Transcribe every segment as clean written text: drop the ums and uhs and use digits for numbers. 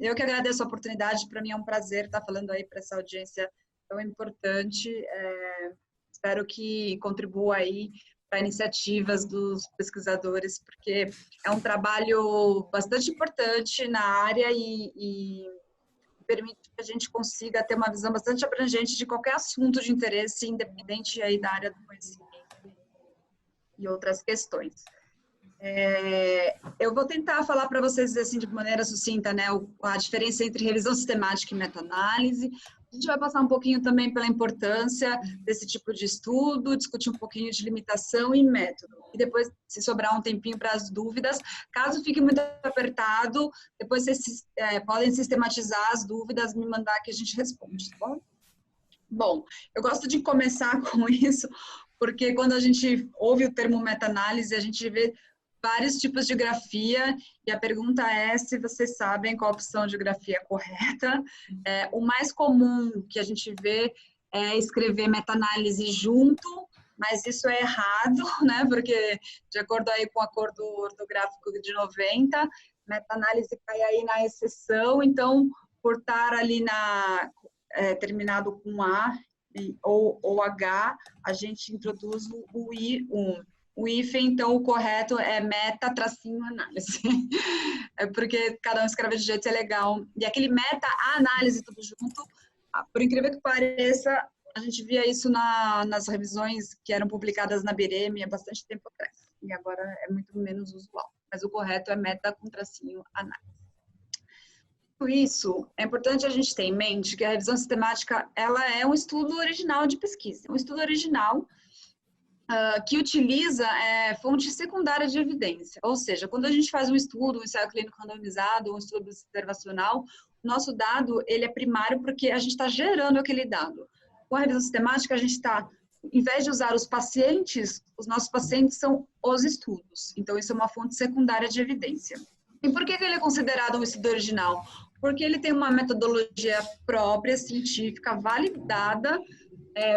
Eu que agradeço a oportunidade, para mim é um prazer estar falando aí para essa audiência tão importante. Espero que contribua aí para iniciativas dos pesquisadores, porque é um trabalho bastante importante na área e permite que a gente consiga ter uma visão bastante abrangente de qualquer assunto de interesse, independente aí da área do conhecimento e outras questões. Eu vou tentar falar para vocês assim de maneira sucinta, né, a diferença entre revisão sistemática e meta-análise. A gente vai passar um pouquinho também pela importância desse tipo de estudo, discutir um pouquinho de limitação e método. E depois, se sobrar um tempinho para as dúvidas, caso fique muito apertado, depois vocês podem sistematizar as dúvidas, me mandar que a gente responde, tá bom? Bom, eu gosto de começar com isso, porque quando a gente ouve o termo meta-análise, a gente vê vários tipos de grafia, e a pergunta é se vocês sabem qual a opção de grafia é correta. O mais comum que a gente vê é escrever meta-análise junto, mas isso é errado, né? Porque, de acordo aí com o acordo ortográfico de 90, meta-análise cai aí na exceção, então, por estar ali terminado com A ou H, a gente introduz o I1. O hífen, então, o correto é meta-análise. É porque cada um escreve de jeito, é legal. E aquele meta-análise tudo junto, por incrível que pareça, a gente via isso nas revisões que eram publicadas na BIREM há bastante tempo atrás. E agora é muito menos usual. Mas o correto é meta-análise. Por isso, é importante a gente ter em mente que a revisão sistemática ela é um estudo original de pesquisa. Um estudo original que utiliza fonte secundária de evidência, ou seja, quando a gente faz um estudo, um ensaio clínico randomizado, um estudo observacional, o nosso dado ele é primário porque a gente está gerando aquele dado. Com a revisão sistemática, a gente está, em vez de usar os nossos pacientes são os estudos, então isso é uma fonte secundária de evidência. E por que ele é considerado um estudo original? Porque ele tem uma metodologia própria, científica, validada,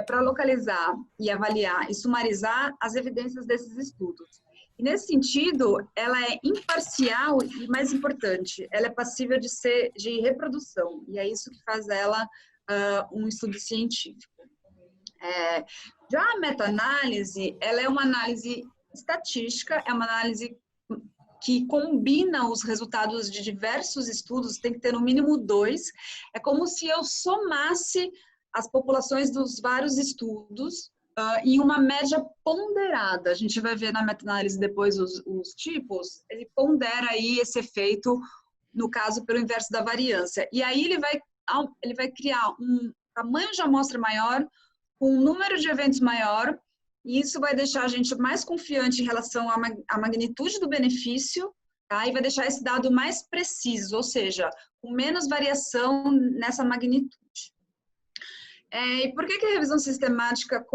para localizar e avaliar e sumarizar as evidências desses estudos. E, nesse sentido, ela é imparcial e, mais importante, ela é passível de reprodução, e é isso que faz ela um estudo científico. Já a meta-análise, ela é uma análise estatística, é uma análise que combina os resultados de diversos estudos, tem que ter no mínimo 2, é como se eu somasse as populações dos vários estudos em uma média ponderada. A gente vai ver na meta-análise depois os tipos, ele pondera aí esse efeito, no caso, pelo inverso da variância. E aí ele vai criar um tamanho de amostra maior, com um número de eventos maior, e isso vai deixar a gente mais confiante em relação à magnitude do benefício, tá? E vai deixar esse dado mais preciso, ou seja, com menos variação nessa magnitude. E por que a revisão sistemática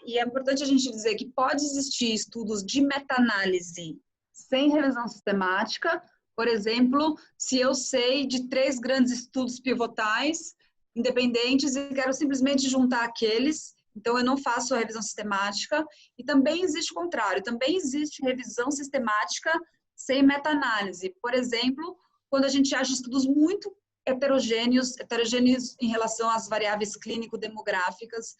e é importante a gente dizer que pode existir estudos de meta-análise sem revisão sistemática, por exemplo, se eu sei de 3 grandes estudos pivotais, independentes, e quero simplesmente juntar aqueles, então eu não faço a revisão sistemática, e também existe o contrário, também existe revisão sistemática sem meta-análise. Por exemplo, quando a gente acha estudos muito heterogêneos em relação às variáveis clínico-demográficas,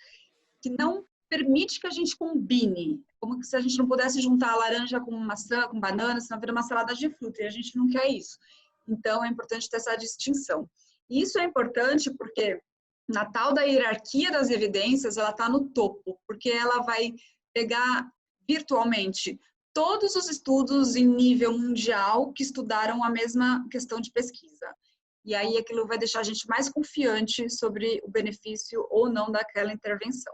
que não permite que a gente combine, como se a gente não pudesse juntar a laranja com maçã, com banana, senão vira uma salada de fruta, e a gente não quer isso. Então, é importante ter essa distinção. E isso é importante porque na tal da hierarquia das evidências, ela está no topo, porque ela vai pegar virtualmente todos os estudos em nível mundial que estudaram a mesma questão de pesquisa. E aí aquilo vai deixar a gente mais confiante sobre o benefício ou não daquela intervenção.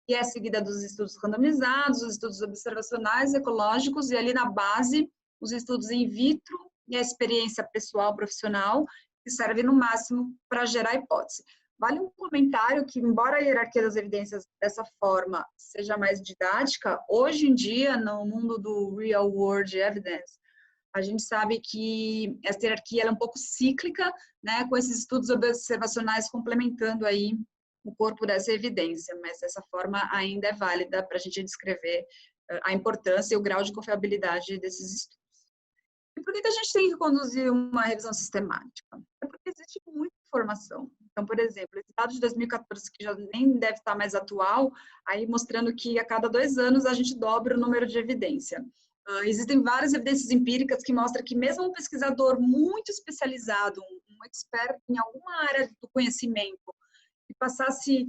E é seguida dos estudos randomizados, os estudos observacionais, ecológicos, e ali na base, os estudos in vitro e a experiência pessoal, profissional, que serve no máximo para gerar hipótese. Vale um comentário que, embora a hierarquia das evidências dessa forma seja mais didática, hoje em dia, no mundo do real world evidence, a gente sabe que essa hierarquia é um pouco cíclica, né, com esses estudos observacionais complementando aí o corpo dessa evidência, mas dessa forma ainda é válida para a gente descrever a importância e o grau de confiabilidade desses estudos. E por que a gente tem que conduzir uma revisão sistemática? É porque existe muita informação. Então, por exemplo, esse dado de 2014, que já nem deve estar mais atual, aí mostrando que a cada 2 anos a gente dobra o número de evidência. Existem várias evidências empíricas que mostram que mesmo um pesquisador muito especializado, um expert em alguma área do conhecimento, que passasse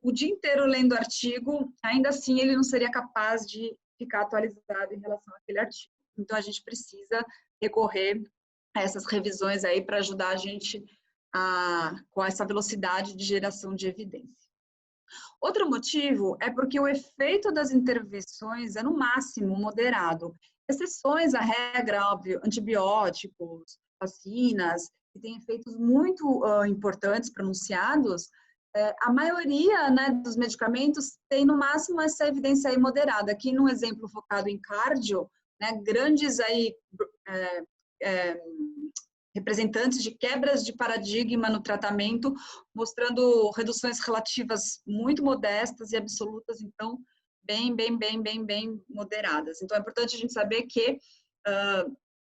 o dia inteiro lendo artigo, ainda assim ele não seria capaz de ficar atualizado em relação àquele artigo. Então, a gente precisa recorrer a essas revisões aí para ajudar a gente com essa velocidade de geração de evidência. Outro motivo é porque o efeito das intervenções é, no máximo, moderado. Exceções à regra, óbvio, antibióticos, vacinas, que têm efeitos muito importantes, pronunciados, a maioria, né, dos medicamentos tem, no máximo, essa evidência aí moderada. Aqui, num exemplo focado em cardio, né, grandes aí, representantes de quebras de paradigma no tratamento, mostrando reduções relativas muito modestas e absolutas, então, bem moderadas. Então, é importante a gente saber que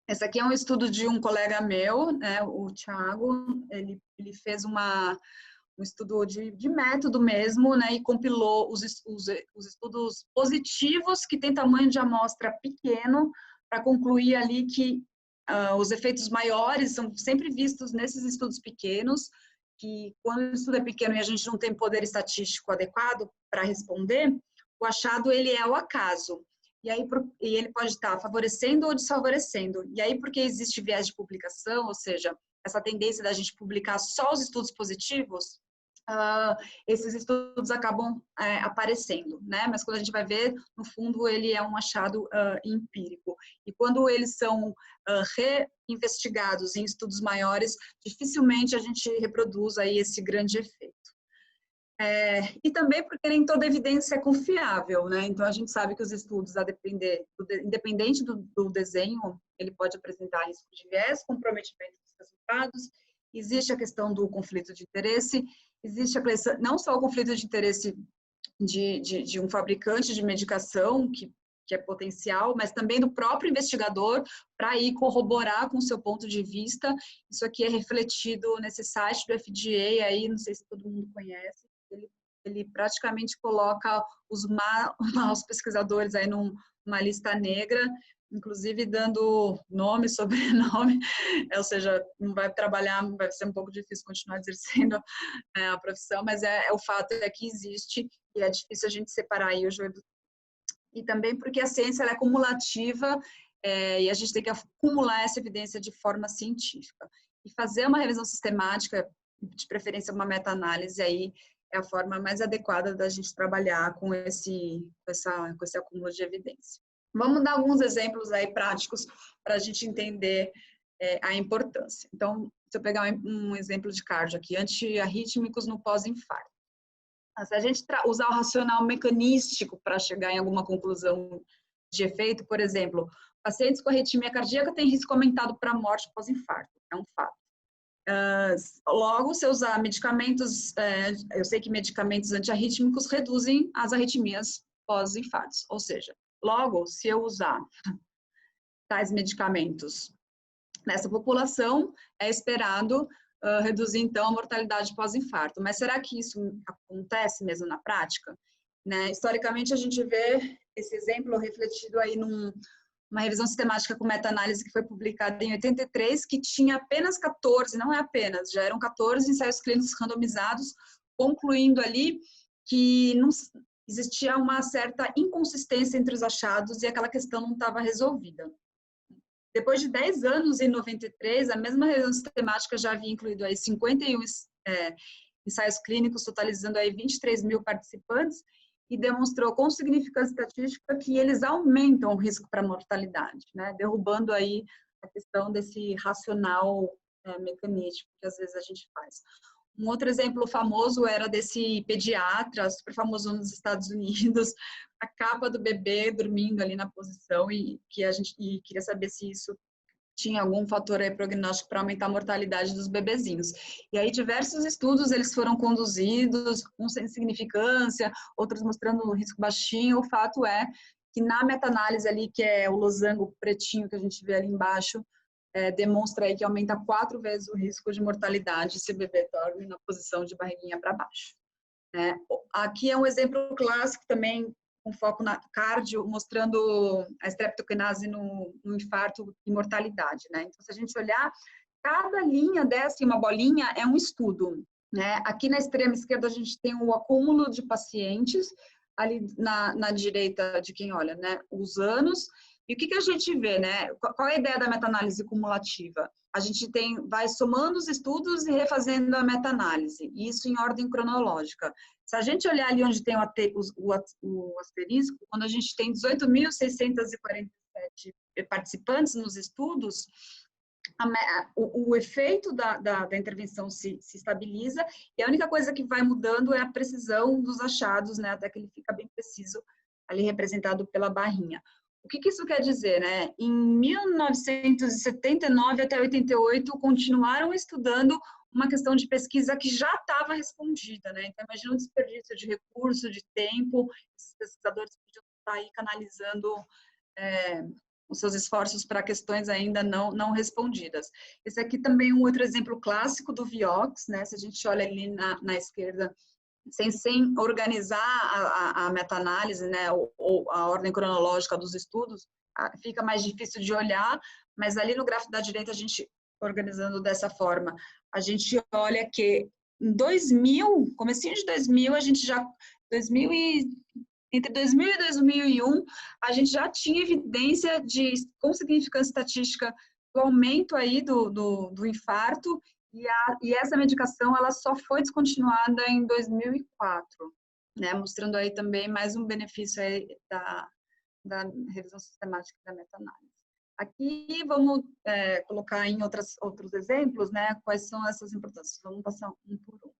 esse aqui é um estudo de um colega meu, né, o Thiago, ele fez um estudo de método mesmo, né, e compilou os estudos positivos que têm tamanho de amostra pequeno, para concluir ali que os efeitos maiores são sempre vistos nesses estudos pequenos, que quando o estudo é pequeno e a gente não tem poder estatístico adequado para responder, o achado ele é o acaso. E aí ele pode estar favorecendo ou desfavorecendo. E aí, porque existe viés de publicação, ou seja, essa tendência da gente publicar só os estudos positivos, esses estudos acabam aparecendo, né? Mas quando a gente vai ver, no fundo, ele é um achado empírico. E quando eles são reinvestigados em estudos maiores, dificilmente a gente reproduz aí esse grande efeito. E também porque nem toda evidência é confiável, né? Então, a gente sabe que os estudos, independente do desenho, ele pode apresentar risco de viés, comprometimento dos resultados, existe a questão do conflito de interesse, existe não só o conflito de interesse de um fabricante de medicação, que é potencial, mas também do próprio investigador, para ir corroborar com o seu ponto de vista. Isso aqui é refletido nesse site do FDA, aí, não sei se todo mundo conhece, ele praticamente coloca os maus pesquisadores aí numa lista negra, inclusive dando nome, sobrenome, ou seja, não vai trabalhar, vai ser um pouco difícil continuar exercendo a profissão, mas o fato é que existe e é difícil a gente separar aí o joio do... E também porque a ciência ela é cumulativa e a gente tem que acumular essa evidência de forma científica. E fazer uma revisão sistemática, de preferência uma meta-análise, aí é a forma mais adequada da gente trabalhar com esse acúmulo de evidência. Vamos dar alguns exemplos aí práticos para a gente entender a importância. Então, se eu pegar um exemplo de cardio aqui, antiarrítmicos no pós-infarto. Se a gente usar o racional mecanístico para chegar em alguma conclusão de efeito, por exemplo, pacientes com arritmia cardíaca têm risco aumentado para morte pós-infarto, é um fato. Logo, se eu usar medicamentos, eu sei que medicamentos antiarrítmicos reduzem as arritmias pós-infartos, ou seja, logo, se eu usar tais medicamentos nessa população, é esperado reduzir, então, a mortalidade pós-infarto. Mas será que isso acontece mesmo na prática? Né? Historicamente, a gente vê esse exemplo refletido aí numa revisão sistemática com meta-análise que foi publicada em 83, que tinha apenas 14, não é apenas, já eram 14 ensaios clínicos randomizados, concluindo ali que não existia uma certa inconsistência entre os achados e aquela questão não estava resolvida. Depois de 10 anos, em 93, a mesma revisão sistemática já havia incluído aí 51 ensaios clínicos, totalizando aí 23 mil participantes, e demonstrou com significância estatística que eles aumentam o risco para mortalidade, né? Derrubando aí a questão desse racional mecanístico que às vezes a gente faz. Um outro exemplo famoso era desse pediatra, super famoso nos Estados Unidos, a capa do bebê dormindo ali na posição e queria saber se isso tinha algum fator aí prognóstico para aumentar a mortalidade dos bebezinhos. E aí diversos estudos eles foram conduzidos, uns sem significância, outros mostrando um risco baixinho. O fato é que na meta-análise ali, que é o losango pretinho que a gente vê ali embaixo, demonstra aí que aumenta 4 vezes o risco de mortalidade se o bebê dorme na posição de barriguinha para baixo. Aqui é um exemplo clássico também, com foco na cardio, mostrando a streptokinase no infarto e mortalidade, né? Então, se a gente olhar, cada linha dessa, uma bolinha, é um estudo, né? Aqui na extrema esquerda a gente tem o acúmulo de pacientes, ali na direita de quem olha, né? Os anos. E o que a gente vê, né? Qual é a ideia da meta-análise cumulativa? A gente vai somando os estudos e refazendo a meta-análise, isso em ordem cronológica. Se a gente olhar ali onde tem o asterisco, quando a gente tem 18.647 participantes nos estudos, o efeito da intervenção se estabiliza, e a única coisa que vai mudando é a precisão dos achados, né, até que ele fica bem preciso, ali representado pela barrinha. O que isso quer dizer, né? Em 1979 até 88, continuaram estudando uma questão de pesquisa que já estava respondida, né? Então, imagina um desperdício de recurso, de tempo, esses pesquisadores podiam estar aí canalizando os seus esforços para questões ainda não respondidas. Esse aqui também é um outro exemplo clássico do Vioxx, né? Se a gente olha ali na esquerda, sem organizar a meta-análise, né, ou a ordem cronológica dos estudos, fica mais difícil de olhar, mas ali no gráfico da direita, a gente, organizando dessa forma, a gente olha que em 2000, comecinho de 2000, a gente já, entre 2000 e 2001, a gente já tinha evidência com significância estatística do aumento aí do infarto, e essa medicação ela só foi descontinuada em 2004, né? Mostrando aí também mais um benefício aí da revisão sistemática da meta-análise. Aqui vamos colocar em outros exemplos, né? Quais são essas importâncias. Vamos passar um por um.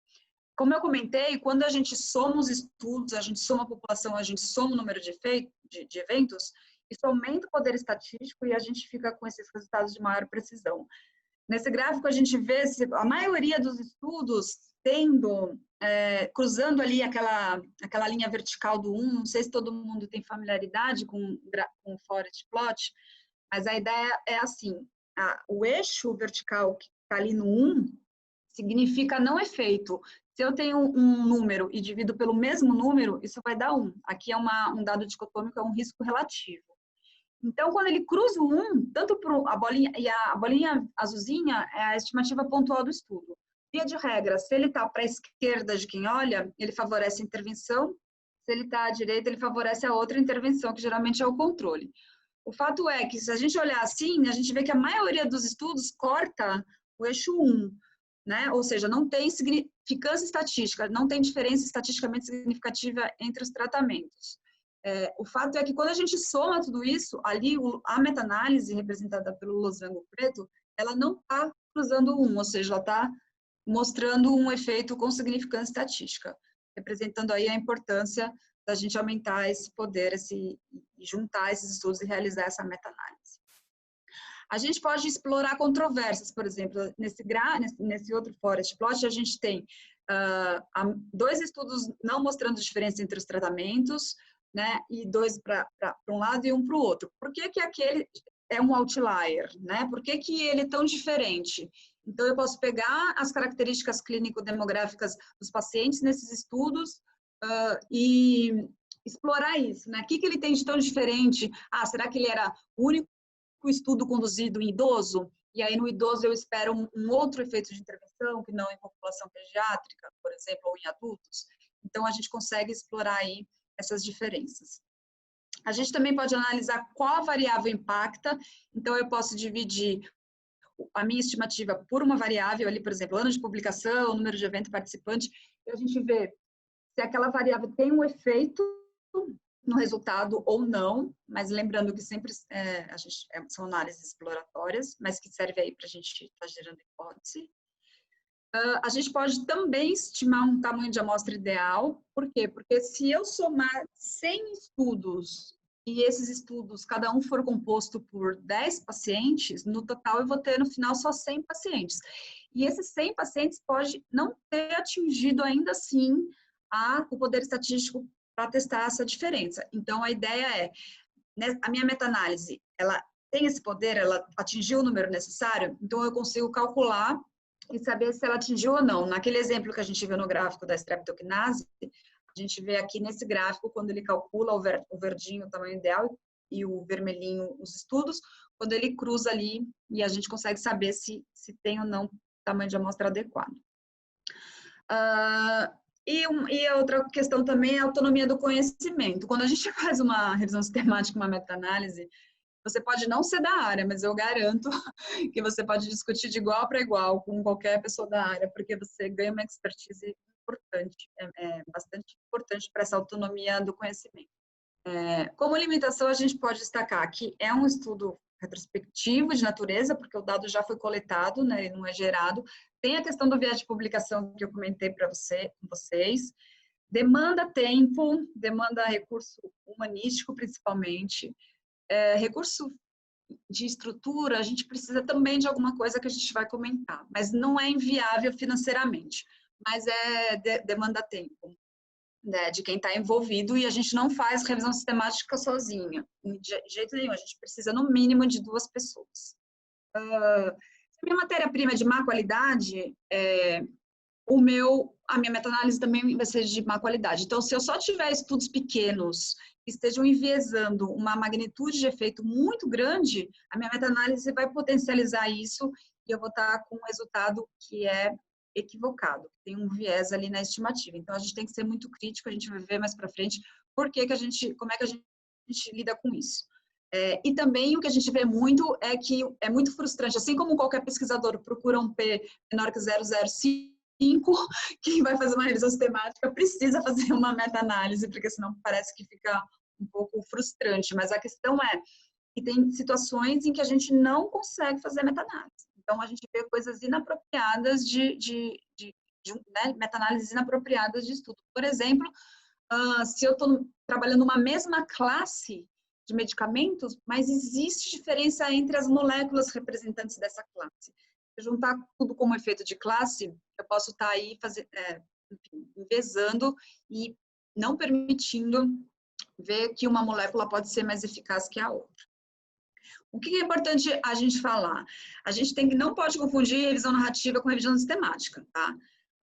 Como eu comentei, quando a gente soma os estudos, a gente soma a população, a gente soma o número de eventos, isso aumenta o poder estatístico e a gente fica com esses resultados de maior precisão. Nesse gráfico, a gente vê a maioria dos estudos cruzando ali aquela linha vertical do 1. Não sei se todo mundo tem familiaridade com o forest plot, mas a ideia é assim, o eixo vertical que está ali no 1 significa não efeito. Se eu tenho um número e divido pelo mesmo número, isso vai dar 1. Aqui é um dado dicotômico, é um risco relativo. Então, quando ele cruza o 1, tanto a bolinha azulzinha é a estimativa pontual do estudo. Via de regra, se ele está para a esquerda de quem olha, ele favorece a intervenção. Se ele está à direita, ele favorece a outra intervenção, que geralmente é o controle. O fato é que, se a gente olhar assim, a gente vê que a maioria dos estudos corta o eixo 1, né? Ou seja, não tem significância estatística, não tem diferença estatisticamente significativa entre os tratamentos. O fato é que quando a gente soma tudo isso, ali a meta-análise representada pelo losango preto, ela não está cruzando o 1, ou seja, ela está mostrando um efeito com significância estatística, representando aí a importância da gente aumentar esse poder, juntar esses estudos e realizar essa meta-análise. A gente pode explorar controvérsias, por exemplo, nesse outro forest plot, a gente tem 2 estudos não mostrando diferença entre os tratamentos, né, e 2 para um lado e um para o outro. Por que aquele é um outlier, né? Por que ele é tão diferente? Então, eu posso pegar as características clínico-demográficas dos pacientes nesses estudos e explorar isso, né? O que ele tem de tão diferente? Será que ele era o único estudo conduzido em idoso? E aí, no idoso, eu espero um outro efeito de intervenção, que não em população pediátrica, por exemplo, ou em adultos. Então, a gente consegue explorar aí essas diferenças. A gente também pode analisar qual variável impacta, então eu posso dividir a minha estimativa por uma variável ali, por exemplo, ano de publicação, número de evento participante, e a gente vê se aquela variável tem um efeito no resultado ou não, mas lembrando que sempre são análises exploratórias, mas que serve aí para a gente estar gerando hipótese. A gente pode também estimar um tamanho de amostra ideal. Por quê? Porque se eu somar 100 estudos e esses estudos, cada um for composto por 10 pacientes, no total eu vou ter no final só 100 pacientes. E esses 100 pacientes pode não ter atingido ainda assim o poder estatístico para testar essa diferença. Então, a ideia é, né, a minha meta-análise, ela tem esse poder, ela atingiu o número necessário, então eu consigo calcular e saber se ela atingiu ou não. Naquele exemplo que a gente viu no gráfico da streptokinase, a gente vê aqui nesse gráfico, quando ele calcula o verdinho, o tamanho ideal, e o vermelhinho, os estudos, quando ele cruza ali, e a gente consegue saber se tem ou não tamanho de amostra adequado. E a outra questão também é a autonomia do conhecimento. Quando a gente faz uma revisão sistemática, uma meta-análise, você pode não ser da área, mas eu garanto que você pode discutir de igual para igual com qualquer pessoa da área, porque você ganha uma expertise importante, bastante importante para essa autonomia do conhecimento. Como limitação, a gente pode destacar que é um estudo retrospectivo de natureza, porque o dado já foi coletado, né, ele não é gerado. Tem a questão do viés de publicação que eu comentei para vocês. Demanda tempo, demanda recurso humanístico, principalmente. Recurso de estrutura, a gente precisa também de alguma coisa que a gente vai comentar, mas não é inviável financeiramente, mas demanda tempo, né, de quem está envolvido, e a gente não faz revisão sistemática sozinha, de jeito nenhum, a gente precisa no mínimo de 2 pessoas. Se a minha matéria-prima é de má qualidade, a minha meta-análise também vai ser de má qualidade. Então, se eu só tiver estudos pequenos que estejam enviesando uma magnitude de efeito muito grande, a minha meta-análise vai potencializar isso e eu vou estar com um resultado que é equivocado, tem um viés ali na estimativa. Então, a gente tem que ser muito crítico, a gente vai ver mais para frente como é que a gente lida com isso. E também o que a gente vê muito é que é muito frustrante, assim como qualquer pesquisador procura um P menor que 0,05, quem vai fazer uma revisão sistemática precisa fazer uma meta-análise, porque senão parece que fica um pouco frustrante. Mas a questão é que tem situações em que a gente não consegue fazer meta-análise. Então, a gente vê coisas inapropriadas né, meta-análises inapropriadas de estudo. Por exemplo, se eu estou trabalhando uma mesma classe de medicamentos, mas existe diferença entre as moléculas representantes dessa classe. Se juntar tudo como efeito de classe, eu posso estar aí envezando e não permitindo ver que uma molécula pode ser mais eficaz que a outra. O que é importante a gente falar? A gente não pode confundir revisão narrativa com revisão sistemática, tá?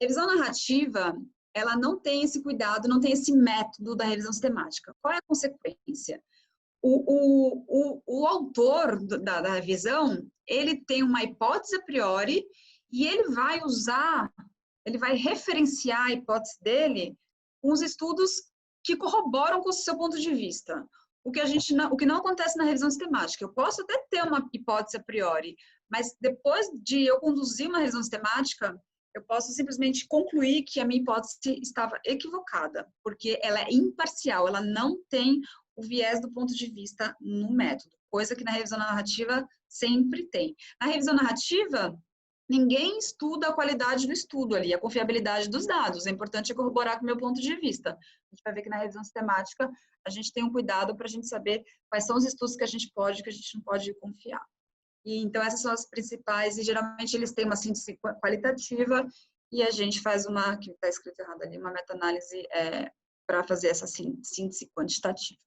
Revisão narrativa, ela não tem esse cuidado, não tem esse método da revisão sistemática. Qual é a consequência? O autor da revisão, ele tem uma hipótese a priori e ele vai referenciar a hipótese dele com os estudos que corroboram com o seu ponto de vista. O que não acontece na revisão sistemática. Eu posso até ter uma hipótese a priori, mas depois de eu conduzir uma revisão sistemática, eu posso simplesmente concluir que a minha hipótese estava equivocada, porque ela é imparcial, ela não tem o viés do ponto de vista no método, coisa que na revisão narrativa sempre tem. Na revisão narrativa, ninguém estuda a qualidade do estudo ali, a confiabilidade dos dados. É importante corroborar com o meu ponto de vista. A gente vai ver que na revisão sistemática, a gente tem um cuidado para a gente saber quais são os estudos que a gente pode e que a gente não pode confiar. E, então, essas são as principais, e geralmente eles têm uma síntese qualitativa, e a gente faz que está escrito errado ali, uma meta-análise para fazer essa síntese quantitativa.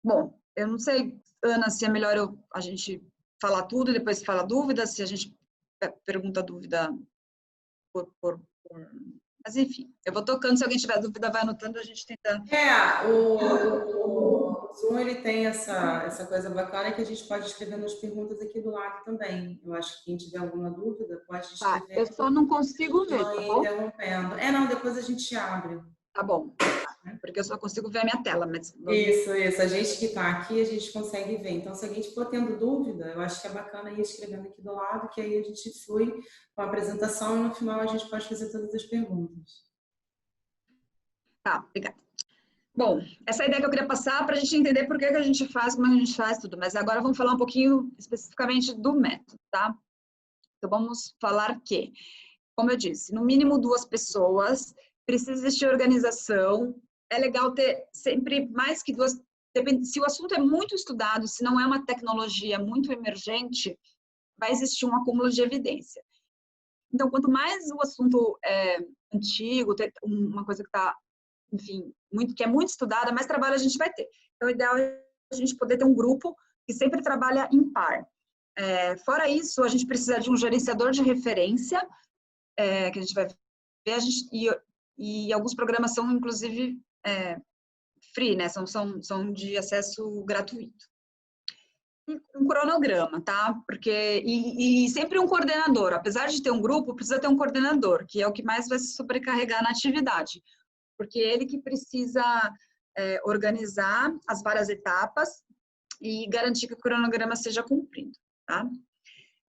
Bom, eu não sei, Ana, se é melhor a gente falar tudo e depois falar dúvida, se a gente pergunta dúvida Mas, enfim, eu vou tocando, se alguém tiver dúvida, vai anotando, a gente tenta... O Zoom, ele tem essa coisa bacana que a gente pode escrever nas perguntas aqui do lado também. Eu acho que quem tiver alguma dúvida, pode escrever. Tá, eu só não consigo ver, tá bom? Interrompendo. Não, depois a gente abre. Tá bom, porque eu só consigo ver a minha tela, mas... Isso. A gente que está aqui, a gente consegue ver. Então, se a gente for tendo dúvida, eu acho que é bacana ir escrevendo aqui do lado, que aí a gente flui com a apresentação e no final a gente pode fazer todas as perguntas. Tá, obrigada. Bom, essa é a ideia que eu queria passar para a gente entender por que a gente faz, como a gente faz tudo. Mas agora vamos falar um pouquinho especificamente do método, tá? Então, vamos falar que, como eu disse, no mínimo 2 pessoas, precisa existir organização, é legal ter sempre mais que 2, se o assunto é muito estudado, se não é uma tecnologia muito emergente, vai existir um acúmulo de evidência. Então, quanto mais o assunto é antigo, uma coisa que está, enfim, que é muito estudada, mais trabalho a gente vai ter. Então, o ideal é a gente poder ter um grupo que sempre trabalha em par. Fora isso, a gente precisa de um gerenciador de referência, que a gente vai ver, e alguns programas são, inclusive, free, né? São de acesso gratuito. Um cronograma, tá? Porque, e sempre um coordenador. Apesar de ter um grupo, precisa ter um coordenador, que é o que mais vai se sobrecarregar na atividade. Porque é ele que precisa organizar as várias etapas e garantir que o cronograma seja cumprido, tá?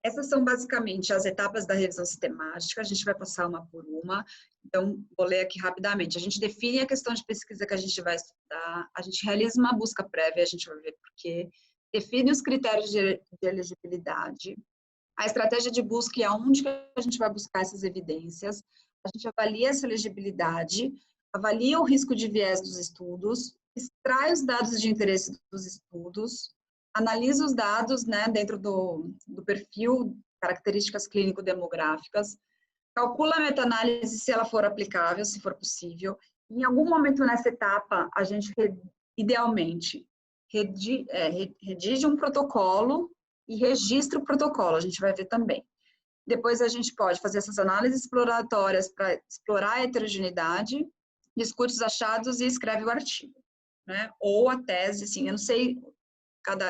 Essas são basicamente as etapas da revisão sistemática, a gente vai passar uma por uma, então vou ler aqui rapidamente. A gente define a questão de pesquisa que a gente vai estudar, a gente realiza uma busca prévia, a gente vai ver por quê, define os critérios de elegibilidade, a estratégia de busca e aonde que a gente vai buscar essas evidências, a gente avalia essa elegibilidade, avalia o risco de viés dos estudos, extrai os dados de interesse dos estudos, analisa os dados, né, dentro do perfil, características clínico-demográficas, calcula a meta-análise se ela for aplicável, se for possível. Em algum momento nessa etapa, a gente, idealmente, redige um protocolo e registra o protocolo, a gente vai ver também. Depois a gente pode fazer essas análises exploratórias para explorar a heterogeneidade, discute os achados e escreve o artigo, né? Ou a tese, assim, eu não sei,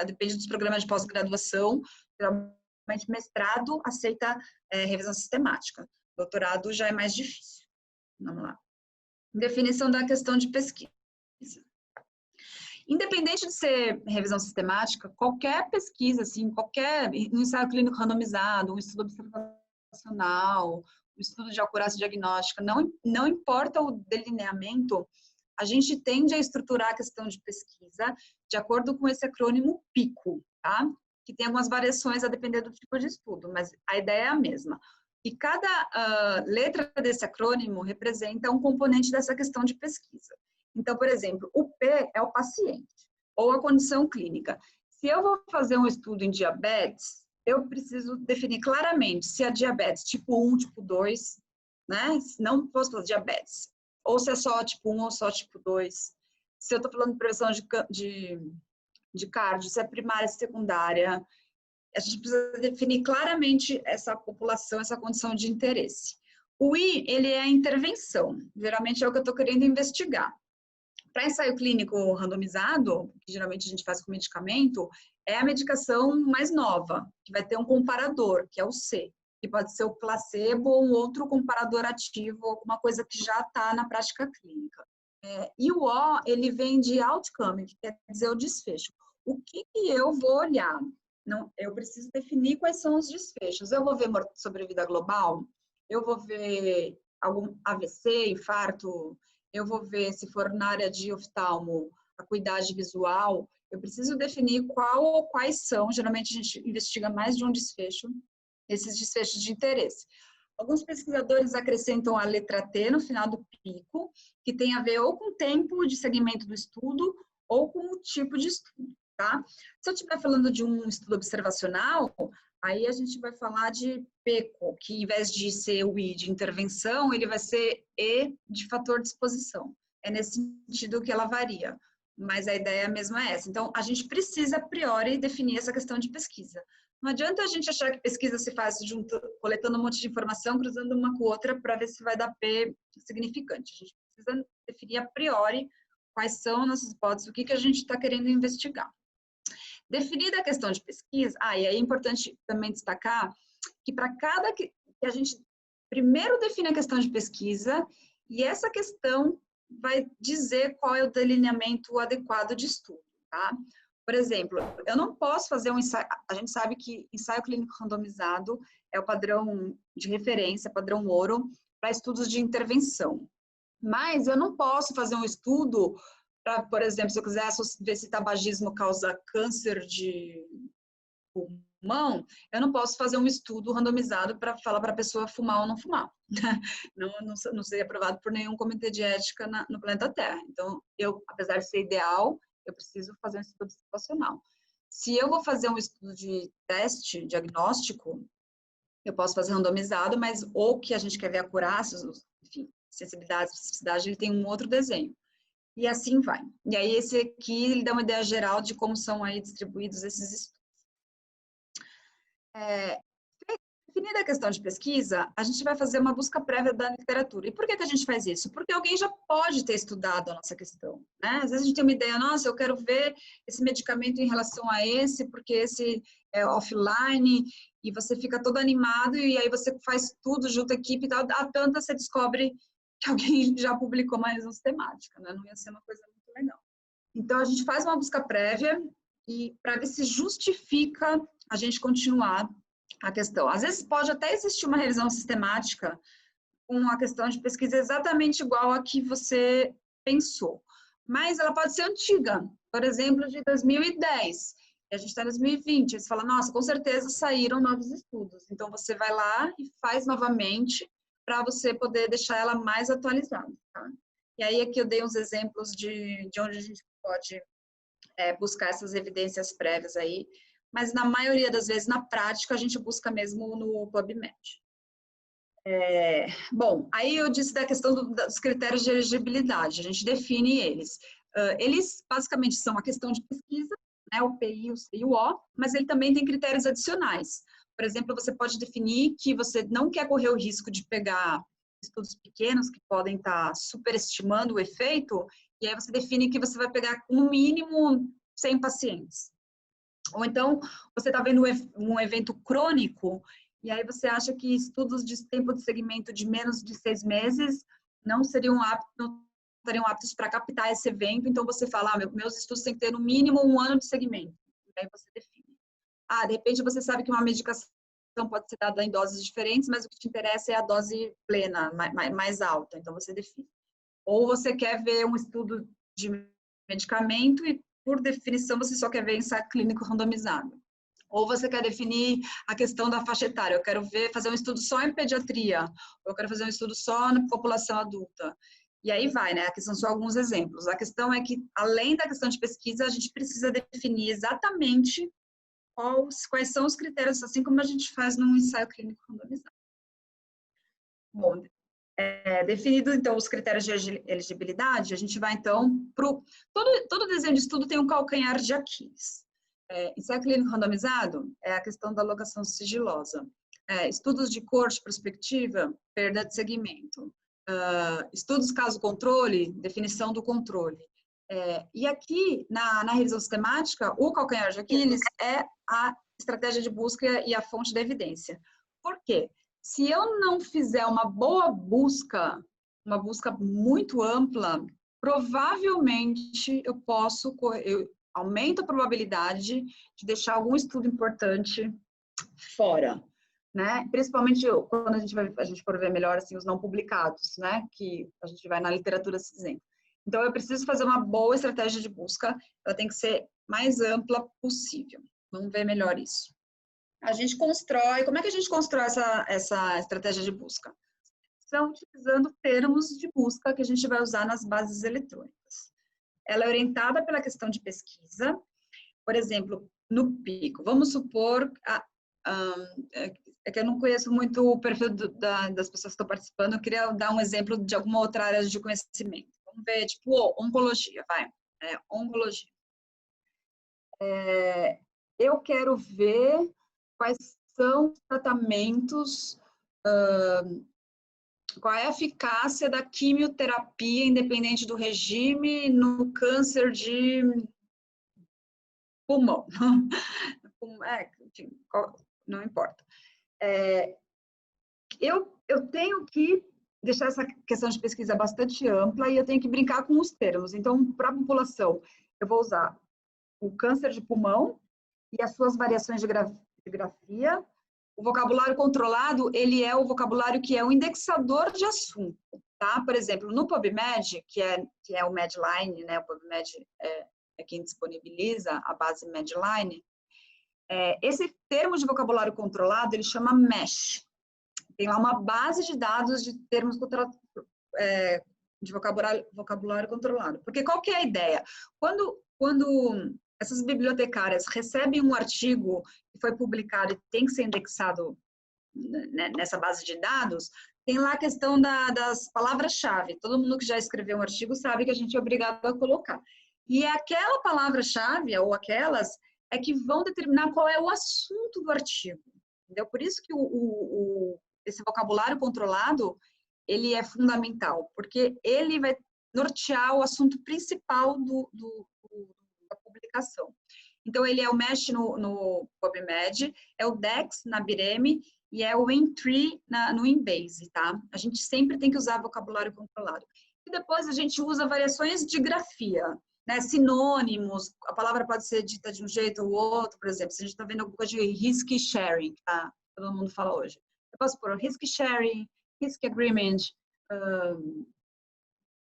depende dos programas de pós-graduação, geralmente mestrado aceita revisão sistemática, doutorado já é mais difícil. Vamos lá. Definição da questão de pesquisa. Independente de ser revisão sistemática, qualquer pesquisa, assim, um ensaio clínico randomizado, um estudo observacional, um estudo de acurácia diagnóstica, não importa o delineamento, a gente tende a estruturar a questão de pesquisa de acordo com esse acrônimo PICO, tá? Que tem algumas variações a depender do tipo de estudo, mas a ideia é a mesma. E cada letra desse acrônimo representa um componente dessa questão de pesquisa. Então, por exemplo, o P é o paciente, ou a condição clínica. Se eu vou fazer um estudo em diabetes, eu preciso definir claramente se é diabetes tipo 1, tipo 2, né? Não posso falar diabetes. Ou se é só tipo 1 ou só tipo 2. Se eu estou falando de prevenção de cardio, se é primária, se é secundária. A gente precisa definir claramente essa população, essa condição de interesse. O I, ele é a intervenção. Geralmente é o que eu estou querendo investigar. Para ensaio clínico randomizado, que geralmente a gente faz com medicamento, é a medicação mais nova, que vai ter um comparador, que é o C, que pode ser o placebo ou um outro comparador ativo, alguma coisa que já está na prática clínica. E o O, ele vem de outcome, que quer dizer o desfecho. O que eu vou olhar? Não, eu preciso definir quais são os desfechos. Eu vou ver sobrevida global? Eu vou ver algum AVC, infarto? Eu vou ver, se for na área de oftalmo, acuidade visual? Eu preciso definir qual ou quais são, geralmente a gente investiga mais de um desfecho, esses desfechos de interesse. Alguns pesquisadores acrescentam a letra T no final do pico, que tem a ver ou com o tempo de segmento do estudo ou com o tipo de estudo, tá? Se eu estiver falando de um estudo observacional, aí a gente vai falar de PECO, que em vez de ser o I de intervenção, ele vai ser E de fator de exposição. É nesse sentido que ela varia, mas a ideia mesmo é essa. Então, a gente precisa, a priori, definir essa questão de pesquisa. Não adianta a gente achar que pesquisa se faz coletando um monte de informação, cruzando uma com outra para ver se vai dar P significante. A gente precisa definir a priori quais são nossas hipóteses, o que a gente está querendo investigar. Definida a questão de pesquisa, e aí é importante também destacar que para cada que a gente primeiro define a questão de pesquisa e essa questão vai dizer qual é o delineamento adequado de estudo, tá? Por exemplo, eu não posso fazer um ensaio, a gente sabe que ensaio clínico randomizado é o padrão de referência, padrão ouro, para estudos de intervenção. Mas eu não posso fazer um estudo para, por exemplo, se eu quiser ver se tabagismo causa câncer de pulmão, eu não posso fazer um estudo randomizado para falar para a pessoa fumar ou não fumar. Não seria aprovado por nenhum comitê de ética no planeta Terra. Então, apesar de ser ideal, eu preciso fazer um estudo observacional. Se eu vou fazer um estudo de teste diagnóstico, eu posso fazer randomizado, mas o que a gente quer ver a acurácia, enfim, sensibilidade, especificidade, ele tem um outro desenho. E assim vai. E aí esse aqui, ele dá uma ideia geral de como são aí distribuídos esses estudos. Definida a questão de pesquisa, a gente vai fazer uma busca prévia da literatura. E por que a gente faz isso? Porque alguém já pode ter estudado a nossa questão, né? Às vezes a gente tem uma ideia, nossa, eu quero ver esse medicamento em relação a esse, porque esse é offline, e você fica todo animado, e aí você faz tudo junto à equipe e tal, a tanta você descobre que alguém já publicou uma revisão sistemática, né? Não ia ser uma coisa muito legal. Então, a gente faz uma busca prévia e para ver se justifica a gente continuar a questão. Às vezes pode até existir uma revisão sistemática com uma questão de pesquisa exatamente igual a que você pensou, mas ela pode ser antiga, por exemplo, de 2010. E a gente está em 2020, aí você fala, nossa, com certeza saíram novos estudos. Então, você vai lá e faz novamente para você poder deixar ela mais atualizada, tá? E aí, aqui eu dei uns exemplos de onde a gente pode buscar essas evidências prévias aí, mas na maioria das vezes, na prática, a gente busca mesmo no PubMed. Bom, aí eu disse da questão dos critérios de elegibilidade, a gente define eles. Eles, basicamente, são a questão de pesquisa, né, o PI, o C e o O, mas ele também tem critérios adicionais. Por exemplo, você pode definir que você não quer correr o risco de pegar estudos pequenos que podem estar superestimando o efeito, e aí você define que você vai pegar, no mínimo, 100 pacientes. Ou então, você está vendo um evento crônico, e aí você acha que estudos de tempo de segmento de menos de 6 meses não estariam aptos para captar esse evento, então você fala, meus estudos têm que ter no mínimo 1 ano de segmento. E aí você define. De repente você sabe que uma medicação pode ser dada em doses diferentes, mas o que te interessa é a dose plena, mais alta, então você define. Ou você quer ver um estudo de medicamento e, por definição, você só quer ver ensaio clínico randomizado. Ou você quer definir a questão da faixa etária, eu quero fazer um estudo só em pediatria, ou eu quero fazer um estudo só na população adulta. E aí vai, né? Aqui são só alguns exemplos. A questão é que, além da questão de pesquisa, a gente precisa definir exatamente quais são os critérios, assim como a gente faz num ensaio clínico randomizado. Bom, definido, então, os critérios de elegibilidade, a gente vai, então, todo desenho de estudo tem um calcanhar de Aquiles. Ensaio clínico randomizado é a questão da alocação sigilosa. Estudos de corte prospectiva, perda de segmento. Estudos caso-controle, definição do controle. E aqui, na revisão sistemática, o calcanhar de Aquiles é a estratégia de busca e a fonte da evidência. Por quê? Se eu não fizer uma boa busca, uma busca muito ampla, provavelmente eu aumento a probabilidade de deixar algum estudo importante fora, né? Principalmente quando a gente for ver melhor assim, os não publicados, né? Que a gente vai na literatura cinzenta. Então, eu preciso fazer uma boa estratégia de busca, ela tem que ser mais ampla possível. Vamos ver melhor isso. A gente constrói, como é que a gente constrói essa estratégia de busca? São utilizando termos de busca que a gente vai usar nas bases eletrônicas. Ela é orientada pela questão de pesquisa, por exemplo, no Pico. Vamos supor, que eu não conheço muito o perfil das pessoas que estão participando, eu queria dar um exemplo de alguma outra área de conhecimento. Vamos ver, tipo, oncologia, vai. Oncologia. Eu quero ver quais são os tratamentos, qual é a eficácia da quimioterapia, independente do regime, no câncer de pulmão. Enfim, não importa. Eu tenho que deixar essa questão de pesquisa bastante ampla e eu tenho que brincar com os termos. Então, para a população, eu vou usar o câncer de pulmão e as suas variações de grafia. O vocabulário controlado, ele é o vocabulário que é o indexador de assunto, tá? Por exemplo, no PubMed, que é o Medline, né? O PubMed é quem disponibiliza a base Medline. Esse termo de vocabulário controlado, ele chama MESH. Tem lá uma base de dados de termos de vocabulário controlado. Porque qual que é a ideia? Quando essas bibliotecárias recebem um artigo que foi publicado e tem que ser indexado nessa base de dados, tem lá a questão das palavras-chave. Todo mundo que já escreveu um artigo sabe que a gente é obrigado a colocar. E é aquela palavra-chave, ou aquelas, é que vão determinar qual é o assunto do artigo. Entendeu? Por isso que esse vocabulário controlado, ele é fundamental, porque ele vai nortear o assunto principal da publicação. Então, ele é o MESH no PubMed, é o DEX na Bireme e é o N3 no Embase, tá? A gente sempre tem que usar vocabulário controlado. E depois a gente usa variações de grafia, né? Sinônimos, a palavra pode ser dita de um jeito ou outro, por exemplo, se a gente está vendo alguma coisa de risk sharing, tá? Todo mundo fala hoje. Eu posso pôr risk sharing, risk agreement,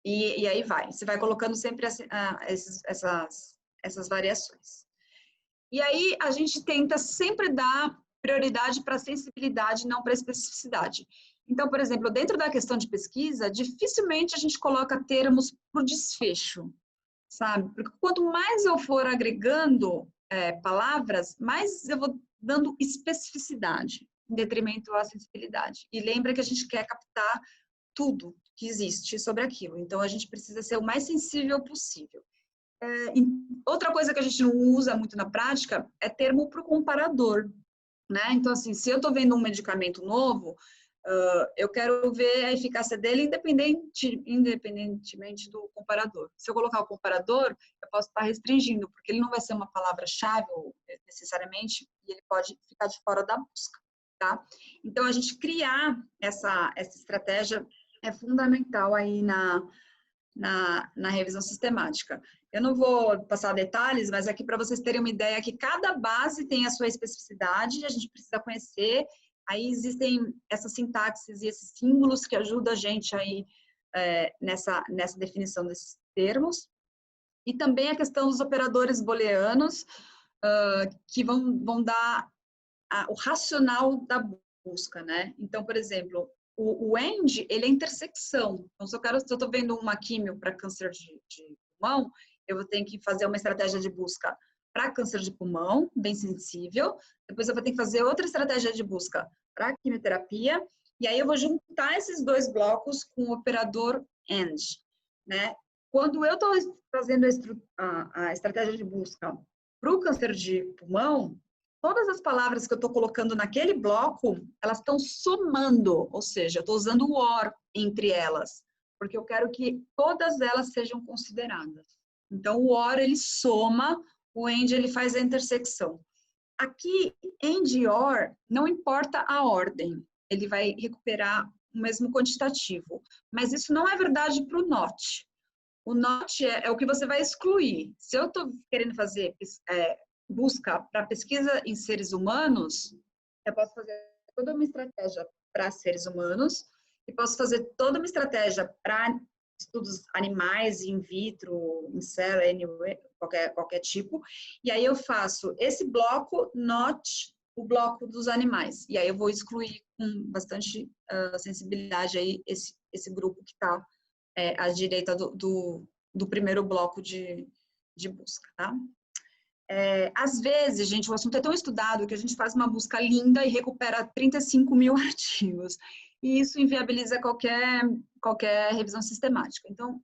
e aí vai. Você vai colocando sempre essas variações. E aí a gente tenta sempre dar prioridade para a sensibilidade, não para a especificidade. Então, por exemplo, dentro da questão de pesquisa, dificilmente a gente coloca termos para o desfecho, sabe? Porque quanto mais eu for agregando palavras, mais eu vou dando especificidade, em detrimento à sensibilidade. E lembra que a gente quer captar tudo que existe sobre aquilo. Então, a gente precisa ser o mais sensível possível. Outra coisa que a gente não usa muito na prática é termo para o comparador, né? Então, assim, se eu estou vendo um medicamento novo, eu quero ver a eficácia dele independentemente do comparador. Se eu colocar o comparador, eu posso estar restringindo, porque ele não vai ser uma palavra-chave necessariamente, e ele pode ficar de fora da busca, tá? Então, a gente criar essa estratégia é fundamental aí na revisão sistemática. Eu não vou passar detalhes, mas aqui para vocês terem uma ideia que cada base tem a sua especificidade, a gente precisa conhecer. Aí existem essas sintaxes e esses símbolos que ajudam a gente aí nessa definição desses termos. E também a questão dos operadores booleanos, que vão dar o racional da busca, né? Então, por exemplo, o AND, ele é intersecção. Então, se eu estou vendo uma químio para câncer de pulmão, eu vou ter que fazer uma estratégia de busca para câncer de pulmão, bem sensível. Depois eu vou ter que fazer outra estratégia de busca para quimioterapia. E aí eu vou juntar esses dois blocos com o operador AND, né? Quando eu estou fazendo a estratégia de busca para o câncer de pulmão, todas as palavras que eu estou colocando naquele bloco, elas estão somando, ou seja, eu estou usando o OR entre elas, porque eu quero que todas elas sejam consideradas. Então, o OR, ele soma, o AND, ele faz a intersecção. Aqui, AND e OR, não importa a ordem, ele vai recuperar o mesmo quantitativo, mas isso não é verdade para o NOT. O NOT é o que você vai excluir. Se eu estou querendo fazer busca para pesquisa em seres humanos, eu posso fazer toda uma estratégia para seres humanos e posso fazer toda uma estratégia para estudos animais, in vitro, in cell, anyway, qualquer tipo. E aí eu faço esse bloco, not o bloco dos animais. E aí eu vou excluir com bastante sensibilidade aí esse grupo que está à direita do primeiro bloco de busca, tá? Às vezes, gente, o assunto é tão estudado que a gente faz uma busca linda e recupera 35 mil artigos. E isso inviabiliza qualquer revisão sistemática. Então,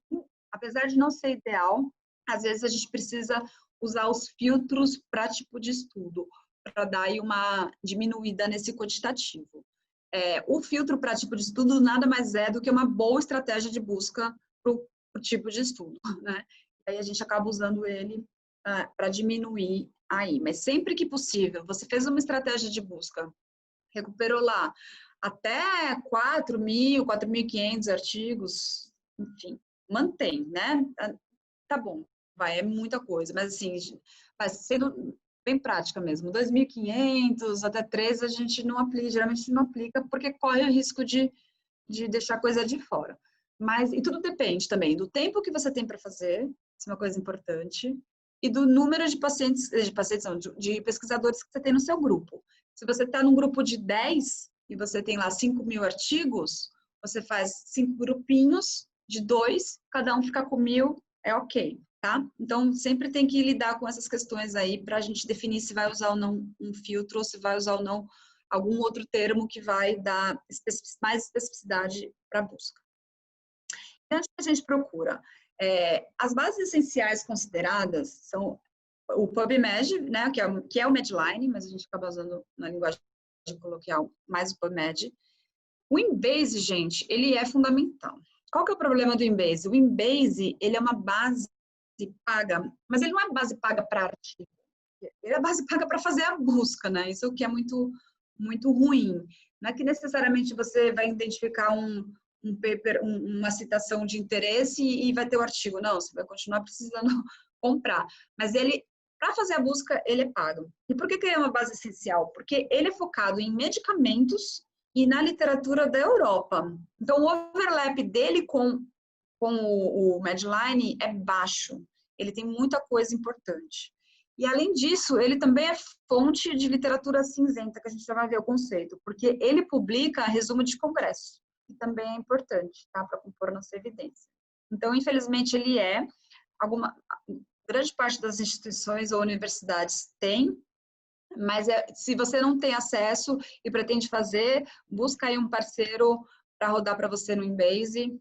apesar de não ser ideal, às vezes a gente precisa usar os filtros para tipo de estudo, para dar aí uma diminuída nesse quantitativo. O filtro para tipo de estudo nada mais é do que uma boa estratégia de busca para o tipo de estudo, né? Aí a gente acaba usando ele para diminuir aí. Mas sempre que possível, você fez uma estratégia de busca, recuperou lá até 4.000, 4.500 artigos, enfim, mantém, né? Tá bom, é muita coisa, mas assim, vai sendo bem prática mesmo. 2.500 até 3 a gente não aplica, geralmente não aplica, porque corre o risco de deixar coisa de fora. Mas, e tudo depende também do tempo que você tem para fazer, isso é uma coisa importante, e do número de de pesquisadores que você tem no seu grupo. Se você está num grupo de 10 e você tem lá 5.000 artigos, você faz 5 grupinhos de 2, cada um fica com 1.000, é ok, tá? Então, sempre tem que lidar com essas questões aí para a gente definir se vai usar ou não um filtro ou se vai usar ou não algum outro termo que vai dar mais especificidade para a busca. Então, o que a gente procura? As bases essenciais consideradas são o PubMed, né, que é o Medline, mas a gente acaba usando na linguagem coloquial mais o PubMed. O Embase, gente, ele é fundamental. Qual que é o problema do Embase? O Embase, ele é uma base paga, mas ele não é base paga para artigo. Ele é base paga para fazer a busca, né? Isso que é muito, muito ruim. Não é que necessariamente você vai identificar um paper, uma citação de interesse e vai ter o artigo. Não, você vai continuar precisando comprar. Mas ele, para fazer a busca, ele é pago. E por que ele é uma base essencial? Porque ele é focado em medicamentos e na literatura da Europa. Então, o overlap dele com o Medline é baixo. Ele tem muita coisa importante. E, além disso, ele também é fonte de literatura cinzenta, que a gente já vai ver o conceito, porque ele publica resumo de congresso, que também é importante, tá, para compor nossa evidência. Então, infelizmente, ele grande parte das instituições ou universidades tem, mas se você não tem acesso e pretende fazer, busca aí um parceiro para rodar para você no Embase,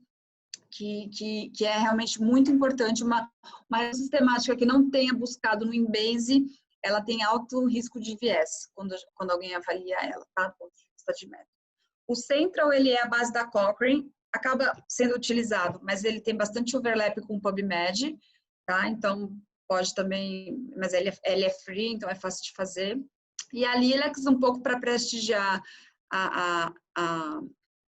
que é realmente muito importante. Uma sistemática que não tenha buscado no Embase, ela tem alto risco de viés quando alguém avalia ela, tá? Do ponto de vista de método. O Central, ele é a base da Cochrane, acaba sendo utilizado, mas ele tem bastante overlap com o PubMed, tá? Então, pode também, mas ele é free, então é fácil de fazer. E a Lilacs, um pouco para prestigiar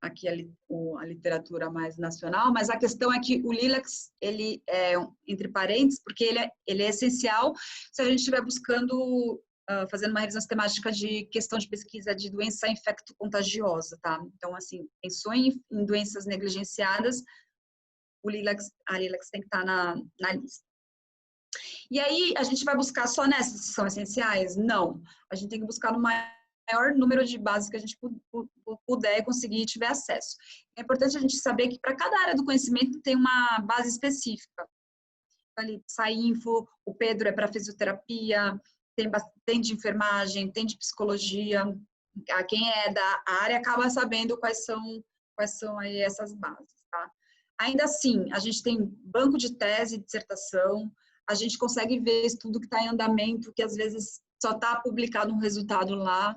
aqui a literatura mais nacional, mas a questão é que o Lilacs, ele é, entre parênteses, porque ele é essencial se a gente estiver buscando, fazendo uma revisão sistemática de questão de pesquisa de doença infecto-contagiosa, tá? Então, assim, pensou em doenças negligenciadas, a Lilacs tem que estar na lista. E aí, a gente vai buscar só nessas que são essenciais? Não. A gente tem que buscar no maior número de bases que a gente puder conseguir e tiver acesso. É importante a gente saber que para cada área do conhecimento tem uma base específica. Ali, Sainfo, o Pedro é para fisioterapia, tem de enfermagem, tem de psicologia. Quem é da área acaba sabendo quais são aí essas bases, tá? Ainda assim, a gente tem banco de tese, dissertação, a gente consegue ver estudo que está em andamento, que às vezes só está publicado um resultado lá.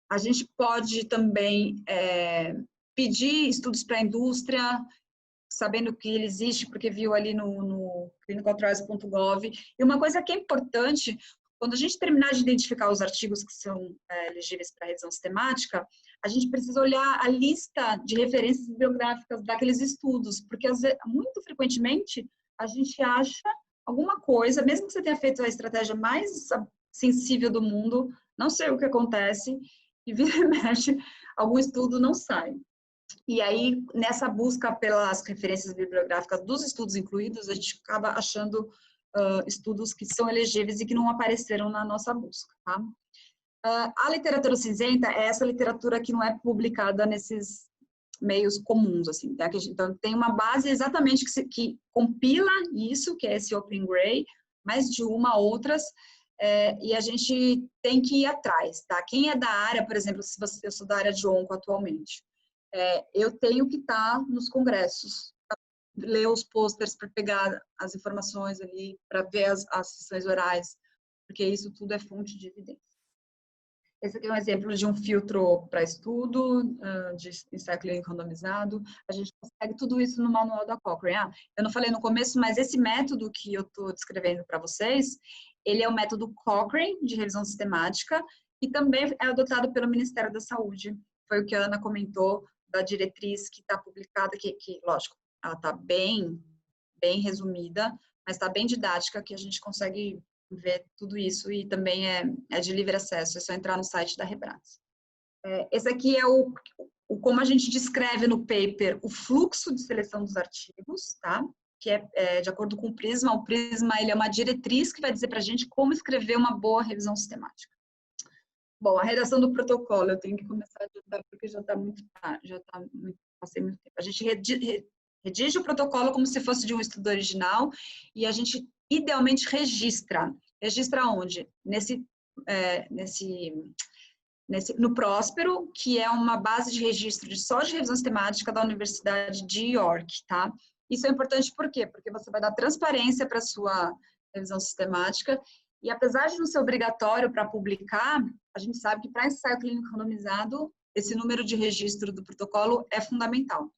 A gente pode também pedir estudos para a indústria, sabendo que ele existe, porque viu ali no clinicaltrials.gov. E uma coisa que é importante, quando a gente terminar de identificar os artigos que são elegíveis para revisão sistemática, a gente precisa olhar a lista de referências bibliográficas daqueles estudos, porque muito frequentemente a gente acha alguma coisa, mesmo que você tenha feito a estratégia mais sensível do mundo, não sei o que acontece, e vira e mexe, algum estudo não sai. E aí, nessa busca pelas referências bibliográficas dos estudos incluídos, a gente acaba achando estudos que são elegíveis e que não apareceram na nossa busca, tá? A literatura cinzenta é essa literatura que não é publicada nesses meios comuns, assim, tá? Então, tem uma base exatamente que compila isso, que é esse Open Gray, mais de outras, e a gente tem que ir atrás, tá? Quem é da área, por exemplo, eu sou da área de onco atualmente, eu tenho que estar nos congressos, ler os posters para pegar as informações ali, para ver as sessões orais, porque isso tudo é fonte de evidência. Esse aqui é um exemplo de um filtro para estudo, de ensaio clínico randomizado. A gente consegue tudo isso no manual da Cochrane. Eu não falei no começo, mas esse método que eu estou descrevendo para vocês, ele é o método Cochrane de revisão sistemática e também é adotado pelo Ministério da Saúde. Foi o que a Ana comentou da diretriz que está publicada, que lógico, ela está bem resumida, mas está bem didática, que a gente consegue ver tudo isso e também é de livre acesso, é só entrar no site da Rebras. Esse aqui é como a gente descreve no paper o fluxo de seleção dos artigos, tá? Que é de acordo com o Prisma. O Prisma, ele é uma diretriz que vai dizer para a gente como escrever uma boa revisão sistemática. Bom, a redação do protocolo, eu tenho que começar a adiantar porque já está muito tarde, passei muito tempo. A gente redige o protocolo como se fosse de um estudo original e a gente idealmente registra. Registra onde? no Próspero, que é uma base de registro só de revisão sistemática da Universidade de York, tá? Isso é importante por quê? Porque você vai dar transparência para a sua revisão sistemática e apesar de não ser obrigatório para publicar, a gente sabe que para ensaio clínico randomizado, esse número de registro do protocolo é fundamental.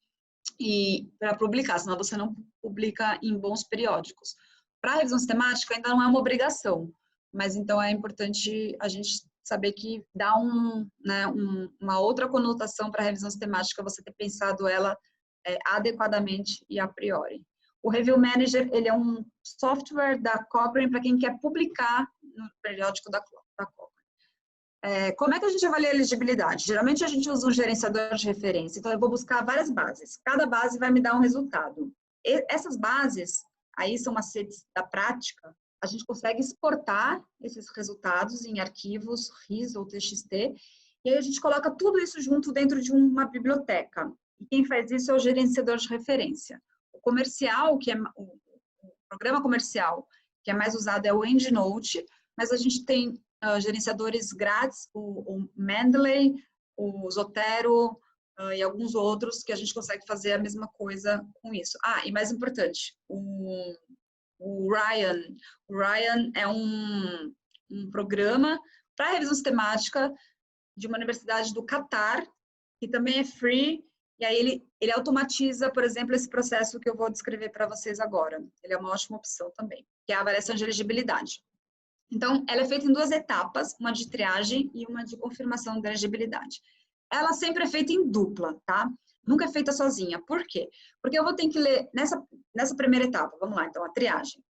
E para publicar, senão você não publica em bons periódicos. Para a revisão sistemática ainda não é uma obrigação, mas então é importante a gente saber que dá uma outra conotação para a revisão sistemática, você ter pensado ela adequadamente e a priori. O Review Manager, ele é um software da Cochrane para quem quer publicar no periódico da Cochrane. Como é que a gente avalia a elegibilidade? Geralmente a gente usa um gerenciador de referência, então eu vou buscar várias bases. Cada base vai me dar um resultado. Essas bases, aí são macetes da prática, a gente consegue exportar esses resultados em arquivos RIS ou TXT, e aí a gente coloca tudo isso junto dentro de uma biblioteca. E quem faz isso é o gerenciador de referência. O comercial, que é o programa comercial, que é mais usado é o EndNote, mas a gente tem gerenciadores grátis, o Mendeley, o Zotero e alguns outros que a gente consegue fazer a mesma coisa com isso. E mais importante, o Ryan. O Ryan é um programa para revisão sistemática de uma universidade do Catar, que também é free, e aí ele automatiza, por exemplo, esse processo que eu vou descrever para vocês agora. Ele é uma ótima opção também, que é a avaliação de elegibilidade. Então, ela é feita em 2 etapas, uma de triagem e uma de confirmação da elegibilidade. Ela sempre é feita em dupla, tá? Nunca é feita sozinha. Por quê? Porque eu vou ter que ler, nessa primeira etapa, vamos lá, então, a triagem.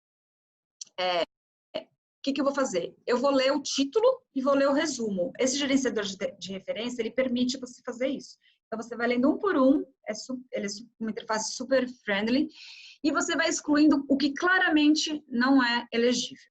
O que eu vou fazer? Eu vou ler o título e vou ler o resumo. Esse gerenciador de referência, ele permite você fazer isso. Então, você vai lendo um por um, ele é uma interface super friendly, e você vai excluindo o que claramente não é elegível.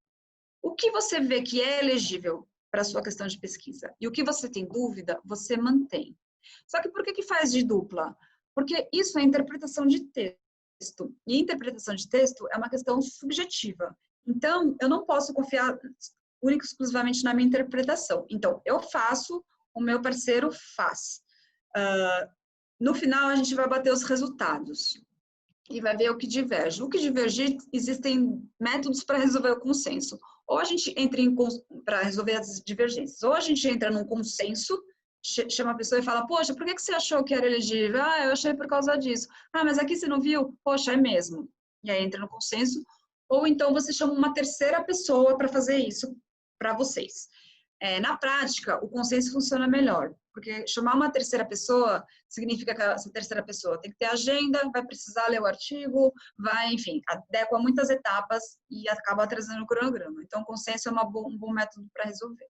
O que você vê que é elegível para a sua questão de pesquisa e o que você tem dúvida, você mantém. Só que por que faz de dupla? Porque isso é interpretação de texto. E interpretação de texto é uma questão subjetiva. Então, eu não posso confiar única e exclusivamente na minha interpretação. Então, eu faço, o meu parceiro faz. No final, a gente vai bater os resultados e vai ver o que diverge. O que divergir, existem métodos para resolver o consenso. Ou a gente entra para resolver as divergências, ou a gente entra num consenso, chama a pessoa e fala, poxa, por que você achou que era elegível? Eu achei por causa disso. Mas aqui você não viu? Poxa, é mesmo. E aí entra no consenso. Ou então você chama uma terceira pessoa para fazer isso para vocês. Na prática, o consenso funciona melhor, porque chamar uma terceira pessoa significa que essa terceira pessoa tem que ter agenda, vai precisar ler o artigo, enfim, adequa muitas etapas e acaba trazendo o cronograma. Então, o consenso é um bom método para resolver.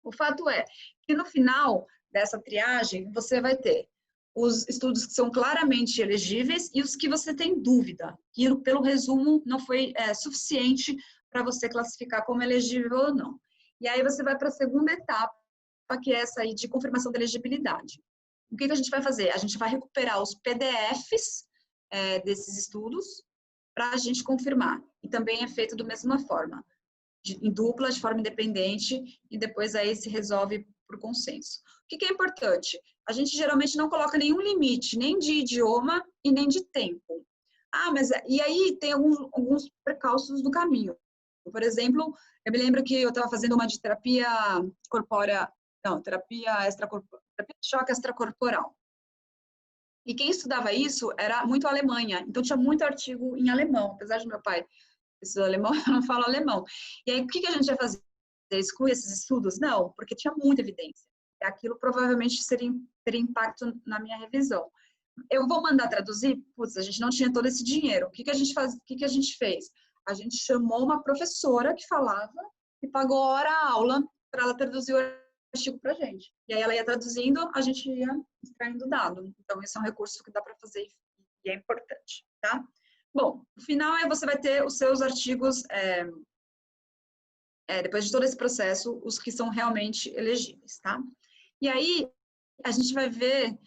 O fato é que no final dessa triagem, você vai ter os estudos que são claramente elegíveis e os que você tem dúvida, que pelo resumo não foi suficiente para você classificar como elegível ou não. E aí você vai para a segunda etapa, que é essa aí de confirmação da elegibilidade. O que a gente vai fazer? A gente vai recuperar os PDFs desses estudos para a gente confirmar. E também é feito da mesma forma, em dupla, de forma independente, e depois aí se resolve por consenso. O que é importante? A gente geralmente não coloca nenhum limite, nem de idioma e nem de tempo. E aí tem alguns precalços do caminho. Por exemplo, eu me lembro que eu estava fazendo uma de terapia de choque extracorporal. E quem estudava isso era muito Alemanha, então tinha muito artigo em alemão, apesar de meu pai estudar alemão, eu não falo alemão. E aí, o que a gente ia fazer? Excluir esses estudos? Não, porque tinha muita evidência. Aquilo provavelmente teria impacto na minha revisão. Eu vou mandar traduzir? Putz, a gente não tinha todo esse dinheiro. O que a gente fez? A gente chamou uma professora que falava e pagou hora-aula para ela traduzir o artigo para a gente. E aí ela ia traduzindo, a gente ia extraindo dado. Então, esse é um recurso que dá para fazer e é importante, tá? Bom, no final você vai ter os seus artigos, depois de todo esse processo, os que são realmente elegíveis, tá? E aí, a gente vai ver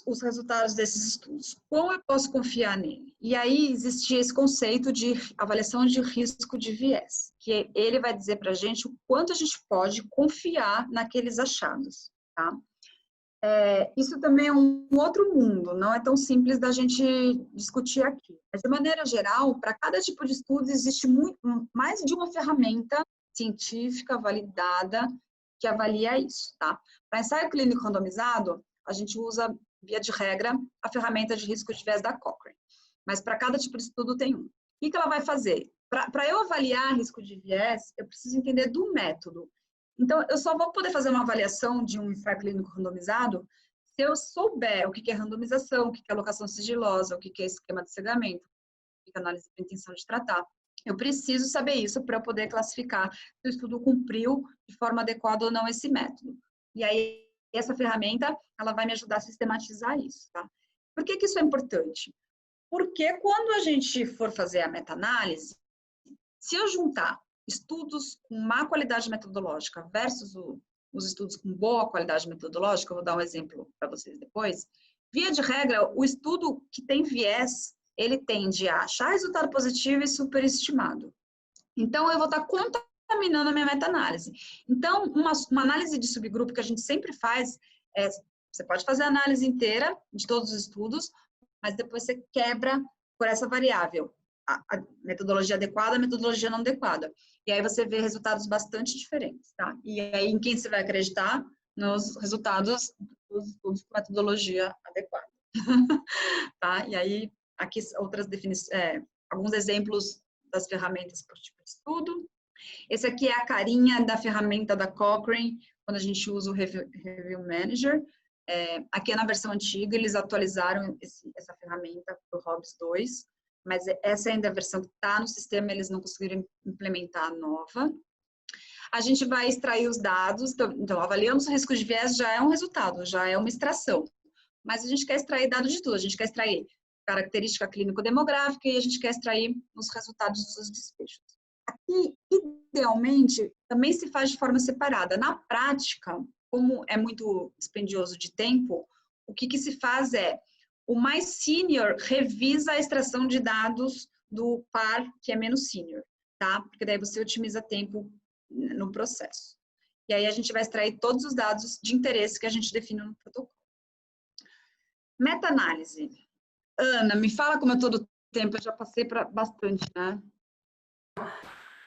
os resultados desses estudos. Como eu posso confiar nele? E aí existe esse conceito de avaliação de risco de viés, que ele vai dizer para a gente o quanto a gente pode confiar naqueles achados, tá? Isso também é um outro mundo, não é tão simples da gente discutir aqui. Mas, de maneira geral, para cada tipo de estudo, existe mais de uma ferramenta científica validada que avalia isso, tá? Para ensaio clínico randomizado, a gente usa, via de regra, a ferramenta de risco de viés da Cochrane. Mas para cada tipo de estudo tem um. O que ela vai fazer? Para eu avaliar risco de viés, eu preciso entender do método. Então, eu só vou poder fazer uma avaliação de um ensaio clínico randomizado se eu souber o que é randomização, o que é alocação sigilosa, o que é esquema de cegamento, o que é análise de intenção de tratar. Eu preciso saber isso para eu poder classificar se o estudo cumpriu de forma adequada ou não esse método. E aí, essa ferramenta, ela vai me ajudar a sistematizar isso, tá? Por que isso é importante? Porque quando a gente for fazer a meta-análise, se eu juntar estudos com má qualidade metodológica versus os estudos com boa qualidade metodológica, eu vou dar um exemplo para vocês depois, via de regra, o estudo que tem viés, ele tende a achar resultado positivo e superestimado. Então, eu vou estar contaminando a minha meta-análise. Então, uma análise de subgrupo que a gente sempre faz você pode fazer a análise inteira de todos os estudos, mas depois você quebra por essa variável. A metodologia adequada, a metodologia não adequada. E aí você vê resultados bastante diferentes, tá? E aí, em quem você vai acreditar? Nos resultados dos estudos com metodologia adequada. Tá? E aí, aqui outras definições, alguns exemplos das ferramentas por tipo de estudo. Esse aqui é a carinha da ferramenta da Cochrane, quando a gente usa o Review Manager. Aqui é na versão antiga, eles atualizaram essa ferramenta para o ROBS 2, mas essa ainda é a versão que está no sistema, eles não conseguiram implementar a nova. A gente vai extrair os dados, então avaliamos o risco de viés, já é um resultado, já é uma extração. Mas a gente quer extrair dados de tudo, a gente quer extrair característica clínico-demográfica e a gente quer extrair os resultados dos desfechos. Aqui, idealmente, também se faz de forma separada. Na prática, como é muito dispendioso de tempo, o que se faz é, o mais senior revisa a extração de dados do par que é menos senior, tá? Porque daí você otimiza tempo no processo. E aí a gente vai extrair todos os dados de interesse que a gente define no protocolo. Meta-análise. Ana, me fala como é todo tempo, eu já passei para bastante, né?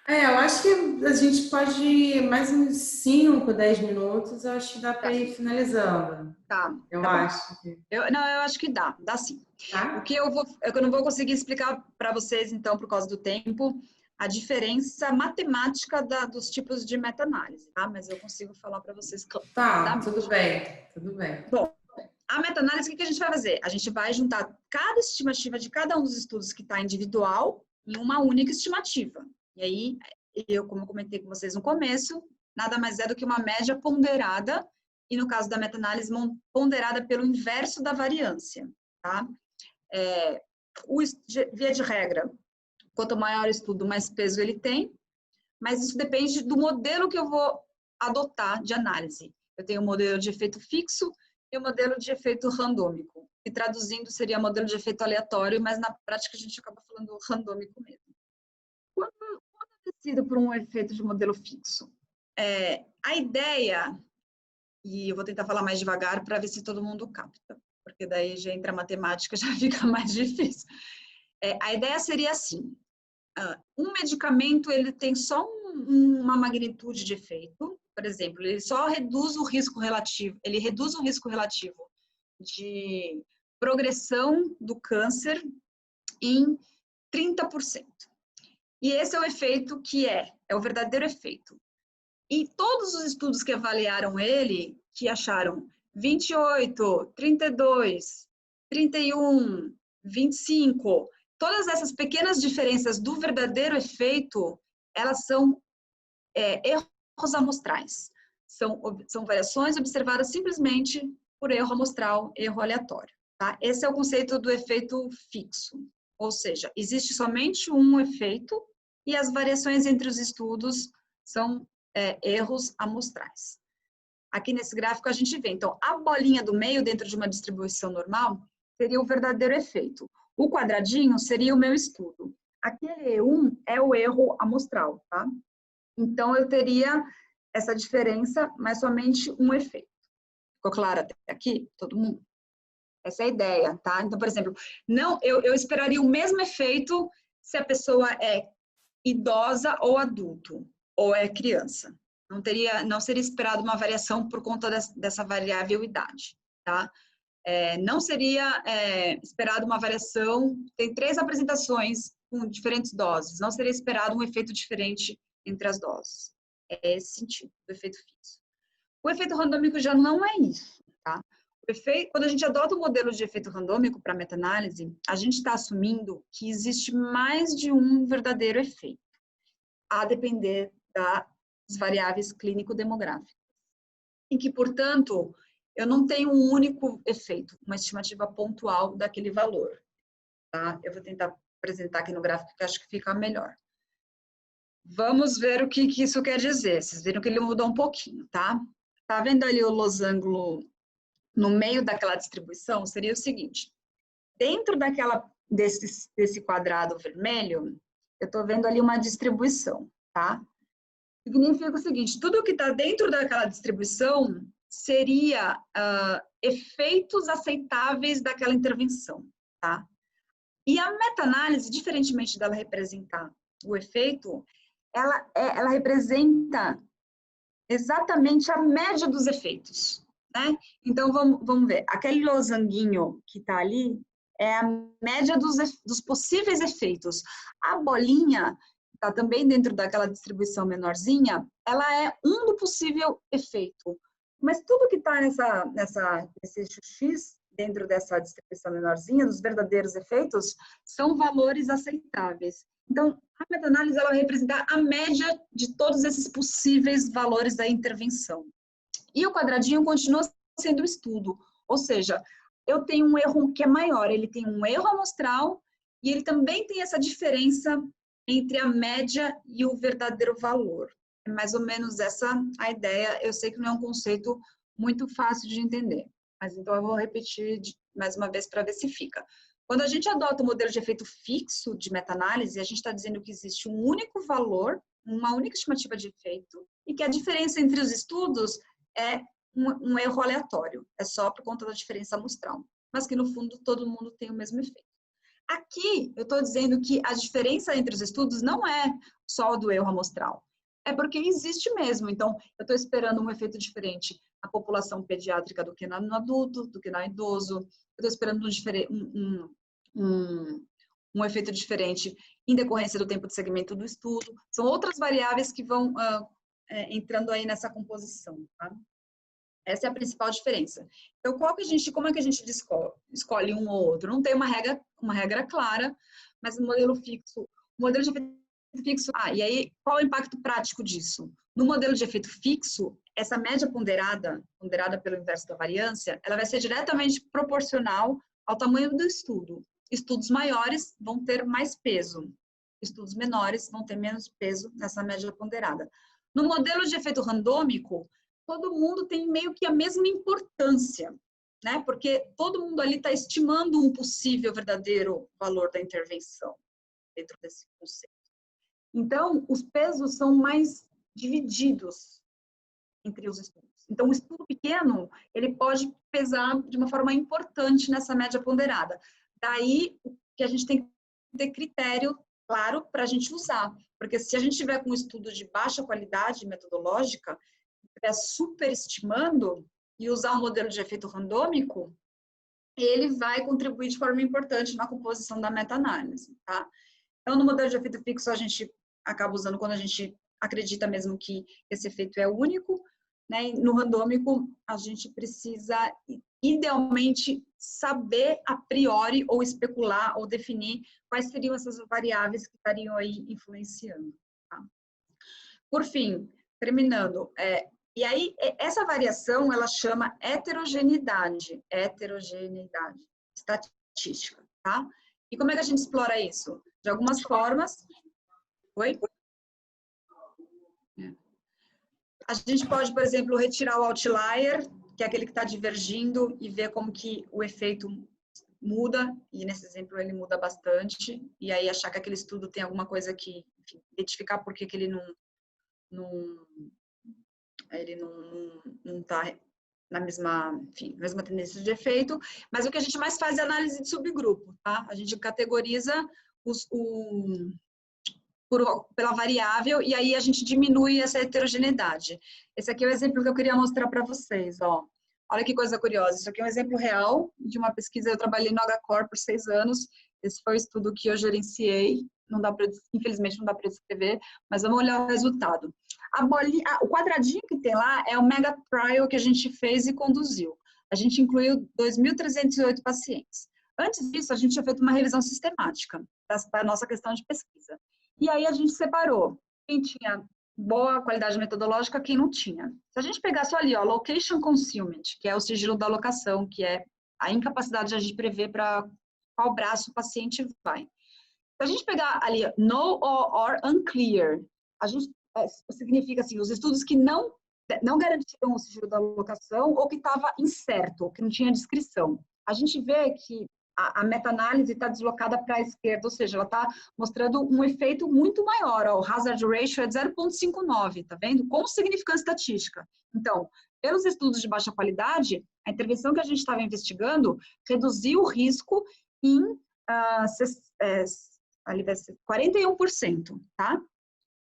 Eu acho que a gente pode ir mais uns 5, 10 minutos, eu acho que dá para ir finalizando. Tá. Eu tá acho. eu acho que dá sim. Tá? O que eu não vou conseguir explicar para vocês, então, por causa do tempo, a diferença matemática dos tipos de meta-análise, tá? Mas eu consigo falar para vocês. Tá, tudo bem, tudo bem. Bom, a meta-análise, o que a gente vai fazer? A gente vai juntar cada estimativa de cada um dos estudos que está individual em uma única estimativa. E aí, como eu comentei com vocês no começo, nada mais é do que uma média ponderada, e no caso da meta-análise, ponderada pelo inverso da variância, tá? Via de regra, quanto maior o estudo, mais peso ele tem, mas isso depende do modelo que eu vou adotar de análise. Eu tenho o modelo de efeito fixo e o modelo de efeito randômico, que traduzindo seria modelo de efeito aleatório, mas na prática a gente acaba falando randômico mesmo. Quando eu decido por um efeito de modelo fixo, a ideia, e eu vou tentar falar mais devagar para ver se todo mundo capta, porque daí já entra a matemática, já fica mais difícil. A ideia seria assim, um medicamento ele tem só uma magnitude de efeito, por exemplo, ele só reduz o risco relativo, de progressão do câncer em 30%. E esse é o efeito que é o verdadeiro efeito. E todos os estudos que avaliaram ele, que acharam 28, 32, 31, 25, todas essas pequenas diferenças do verdadeiro efeito, elas são erros amostrais. São variações observadas simplesmente por erro amostral, erro aleatório. Tá? Esse é o conceito do efeito fixo. Ou seja, existe somente um efeito e as variações entre os estudos são erros amostrais. Aqui nesse gráfico a gente vê, então, a bolinha do meio dentro de uma distribuição normal seria o verdadeiro efeito. O quadradinho seria o meu estudo. Aquele E1 é o erro amostral, tá? Então, eu teria essa diferença, mas somente um efeito. Ficou claro até aqui? Todo mundo? Essa é a ideia, tá? Então, por exemplo, eu esperaria o mesmo efeito se a pessoa é idosa ou adulto, ou é criança. Não seria esperado uma variação por conta dessa variável idade, tá? Não seria esperado uma variação, tem 3 apresentações com diferentes doses, não seria esperado um efeito diferente entre as doses. É esse sentido, do efeito fixo. O efeito randômico já não é isso, tá? Quando a gente adota o modelo de efeito randômico para meta-análise, a gente está assumindo que existe mais de um verdadeiro efeito, a depender das variáveis clínico-demográficas. Em que, portanto, eu não tenho um único efeito, uma estimativa pontual daquele valor. Tá? Eu vou tentar apresentar aqui no gráfico que acho que fica melhor. Vamos ver o que isso quer dizer. Vocês viram que ele mudou um pouquinho, tá? Tá vendo ali o losango no meio daquela distribuição? Seria o seguinte, dentro desse quadrado vermelho, eu estou vendo ali uma distribuição, tá? Significa o seguinte, tudo que está dentro daquela distribuição seria efeitos aceitáveis daquela intervenção, tá? E a meta-análise, diferentemente dela representar o efeito, ela representa exatamente a média dos efeitos, né? Então, vamos ver. Aquele losanguinho que está ali é a média dos possíveis efeitos. A bolinha, que está também dentro daquela distribuição menorzinha, ela é um do possível efeito. Mas tudo que está nesse eixo X, dentro dessa distribuição menorzinha, dos verdadeiros efeitos, são valores aceitáveis. Então, a meta-análise ela vai representar a média de todos esses possíveis valores da intervenção. E o quadradinho continua sendo o estudo, ou seja, eu tenho um erro que é maior, ele tem um erro amostral e ele também tem essa diferença entre a média e o verdadeiro valor. É mais ou menos essa a ideia, eu sei que não é um conceito muito fácil de entender, mas então eu vou repetir mais uma vez para ver se fica. Quando a gente adota o modelo de efeito fixo de meta-análise, a gente está dizendo que existe um único valor, uma única estimativa de efeito, e que a diferença entre os estudos é um erro aleatório, é só por conta da diferença amostral, mas que no fundo todo mundo tem o mesmo efeito. Aqui eu estou dizendo que a diferença entre os estudos não é só do erro amostral, é porque existe mesmo, então eu estou esperando um efeito diferente na população pediátrica do que no adulto, do que no idoso, eu estou esperando um efeito diferente em decorrência do tempo de segmento do estudo. São outras variáveis que vão entrando aí nessa composição, tá? Essa é a principal diferença. Então, como é que a gente escolhe um ou outro? Não tem uma regra clara, mas o modelo de efeito fixo... e aí, qual é o impacto prático disso? No modelo de efeito fixo, essa média ponderada pelo inverso da variância, ela vai ser diretamente proporcional ao tamanho do estudo. Estudos maiores vão ter mais peso, estudos menores vão ter menos peso nessa média ponderada. No modelo de efeito randômico, todo mundo tem meio que a mesma importância, né? Porque todo mundo ali está estimando um possível verdadeiro valor da intervenção dentro desse conceito. Então, os pesos são mais divididos entre os estudos. Então, um estudo pequeno, ele pode pesar de uma forma importante nessa média ponderada. Daí, que a gente tem que ter critério, claro, para a gente usar. Porque se a gente tiver com um estudo de baixa qualidade metodológica, estiver superestimando e usar um modelo de efeito randômico, ele vai contribuir de forma importante na composição da meta-análise, tá? Então, no modelo de efeito fixo, a gente acaba usando quando a gente acredita mesmo que esse efeito é único, né? No randômico, a gente precisa, idealmente, saber a priori ou especular ou definir quais seriam essas variáveis que estariam aí influenciando. Tá? Por fim, terminando, e aí essa variação, ela chama heterogeneidade estatística, tá? E como é que a gente explora isso? De algumas formas... Oi? A gente pode, por exemplo, retirar o outlier, que é aquele que está divergindo, e ver como que o efeito muda, e nesse exemplo ele muda bastante, e aí achar que aquele estudo tem alguma coisa que, enfim, identificar por que ele não está na mesma, enfim, mesma tendência de efeito, mas o que a gente mais faz é análise de subgrupo, tá? A gente categoriza pela variável e aí a gente diminui essa heterogeneidade. Esse aqui é o exemplo que eu queria mostrar para vocês, ó. Olha que coisa curiosa, isso aqui é um exemplo real de uma pesquisa, eu trabalhei no HCOR por 6 anos, esse foi o estudo que eu gerenciei, não dá para, infelizmente não dá para descrever, mas vamos olhar o resultado. O quadradinho que tem lá é o mega trial que a gente fez e conduziu. A gente incluiu 2.308 pacientes. Antes disso, a gente tinha feito uma revisão sistemática da nossa questão de pesquisa. E aí a gente separou quem tinha boa qualidade metodológica, quem não tinha. Se a gente pegar só ali, ó, location concealment, que é o sigilo da locação, que é a incapacidade de a gente prever para qual braço o paciente vai. Se a gente pegar ali, no or unclear, a gente significa assim, os estudos que não garantiram o sigilo da locação ou que estava incerto, ou que não tinha descrição. A gente vê que a meta-análise está deslocada para a esquerda, ou seja, ela está mostrando um efeito muito maior. Ó, o hazard ratio é de 0,59, tá vendo? Com significância estatística. Então, pelos estudos de baixa qualidade, a intervenção que a gente estava investigando reduziu o risco em 41%, tá?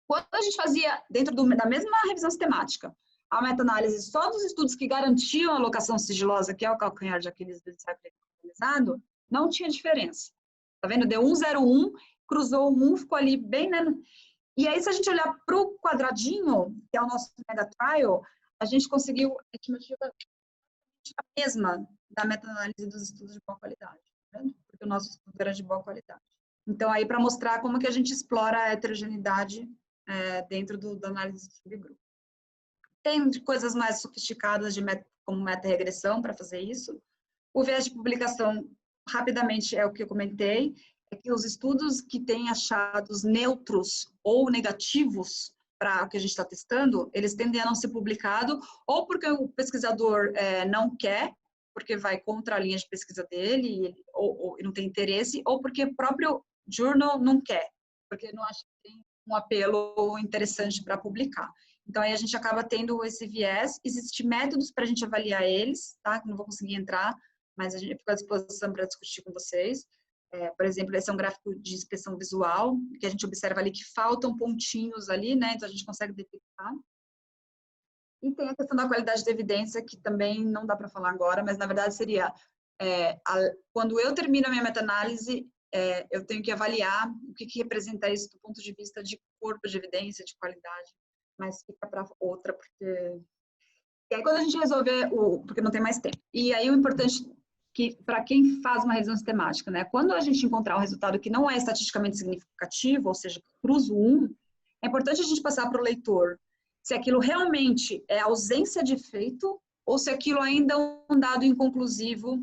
Quando a gente fazia, dentro da mesma revisão sistemática, a meta-análise só dos estudos que garantiam a alocação sigilosa, que é o calcanhar de Aquiles do ensaio randomizado, não tinha diferença. Tá vendo? Deu 1,01, cruzou o 1, ficou ali bem, né? E aí, se a gente olhar para o quadradinho, que é o nosso mega trial, a gente conseguiu a estimativa mesma da meta-análise dos estudos de boa qualidade, tá vendo? Porque o nosso estudo era de boa qualidade. Então, aí, para mostrar como que a gente explora a heterogeneidade dentro da análise de subgrupo. Tem coisas mais sofisticadas como meta-regressão para fazer isso. O viés de publicação, rapidamente, é o que eu comentei, é que os estudos que têm achados neutros ou negativos para o que a gente está testando, eles tendem a não ser publicados, ou porque o pesquisador não quer, porque vai contra a linha de pesquisa dele, ou não tem interesse, ou porque o próprio journal não quer, porque não acha que tem um apelo interessante para publicar. Então, aí a gente acaba tendo esse viés. Existem métodos para a gente avaliar eles, tá? Não vou conseguir entrar, mas a gente fica à disposição para discutir com vocês. Por exemplo, esse é um gráfico de inspeção visual, que a gente observa ali que faltam pontinhos ali, né? Então, a gente consegue detectar. E tem a questão da qualidade da evidência, que também não dá para falar agora, mas, na verdade, seria... quando eu termino a minha meta-análise, eu tenho que avaliar o que representa isso do ponto de vista de corpo de evidência, de qualidade, mas fica para outra, porque... E aí, quando a gente resolver porque não tem mais tempo. E aí, o importante que, para quem faz uma revisão sistemática, né? Quando a gente encontrar um resultado que não é estatisticamente significativo, ou seja, cruza o 1, é importante a gente passar para o leitor se aquilo realmente é ausência de efeito ou se aquilo ainda é um dado inconclusivo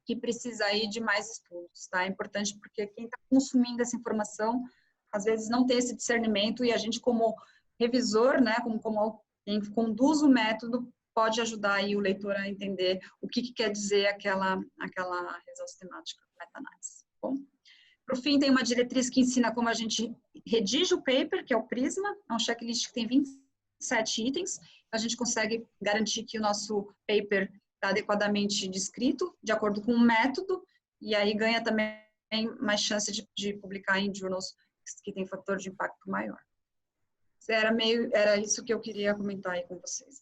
que precisa aí de mais estudos, tá? É importante porque quem está consumindo essa informação, às vezes não tem esse discernimento e a gente como revisor, né, como quem conduz o método, pode ajudar aí o leitor a entender o que quer dizer aquela revisão sistemática, meta-análise. Bom, por fim, tem uma diretriz que ensina como a gente redige o paper, que é o PRISMA, é um checklist que tem 27 itens, a gente consegue garantir que o nosso paper está adequadamente descrito, de acordo com o método, e aí ganha também mais chance de publicar em journals que tem fator de impacto maior. Era isso que eu queria comentar aí com vocês.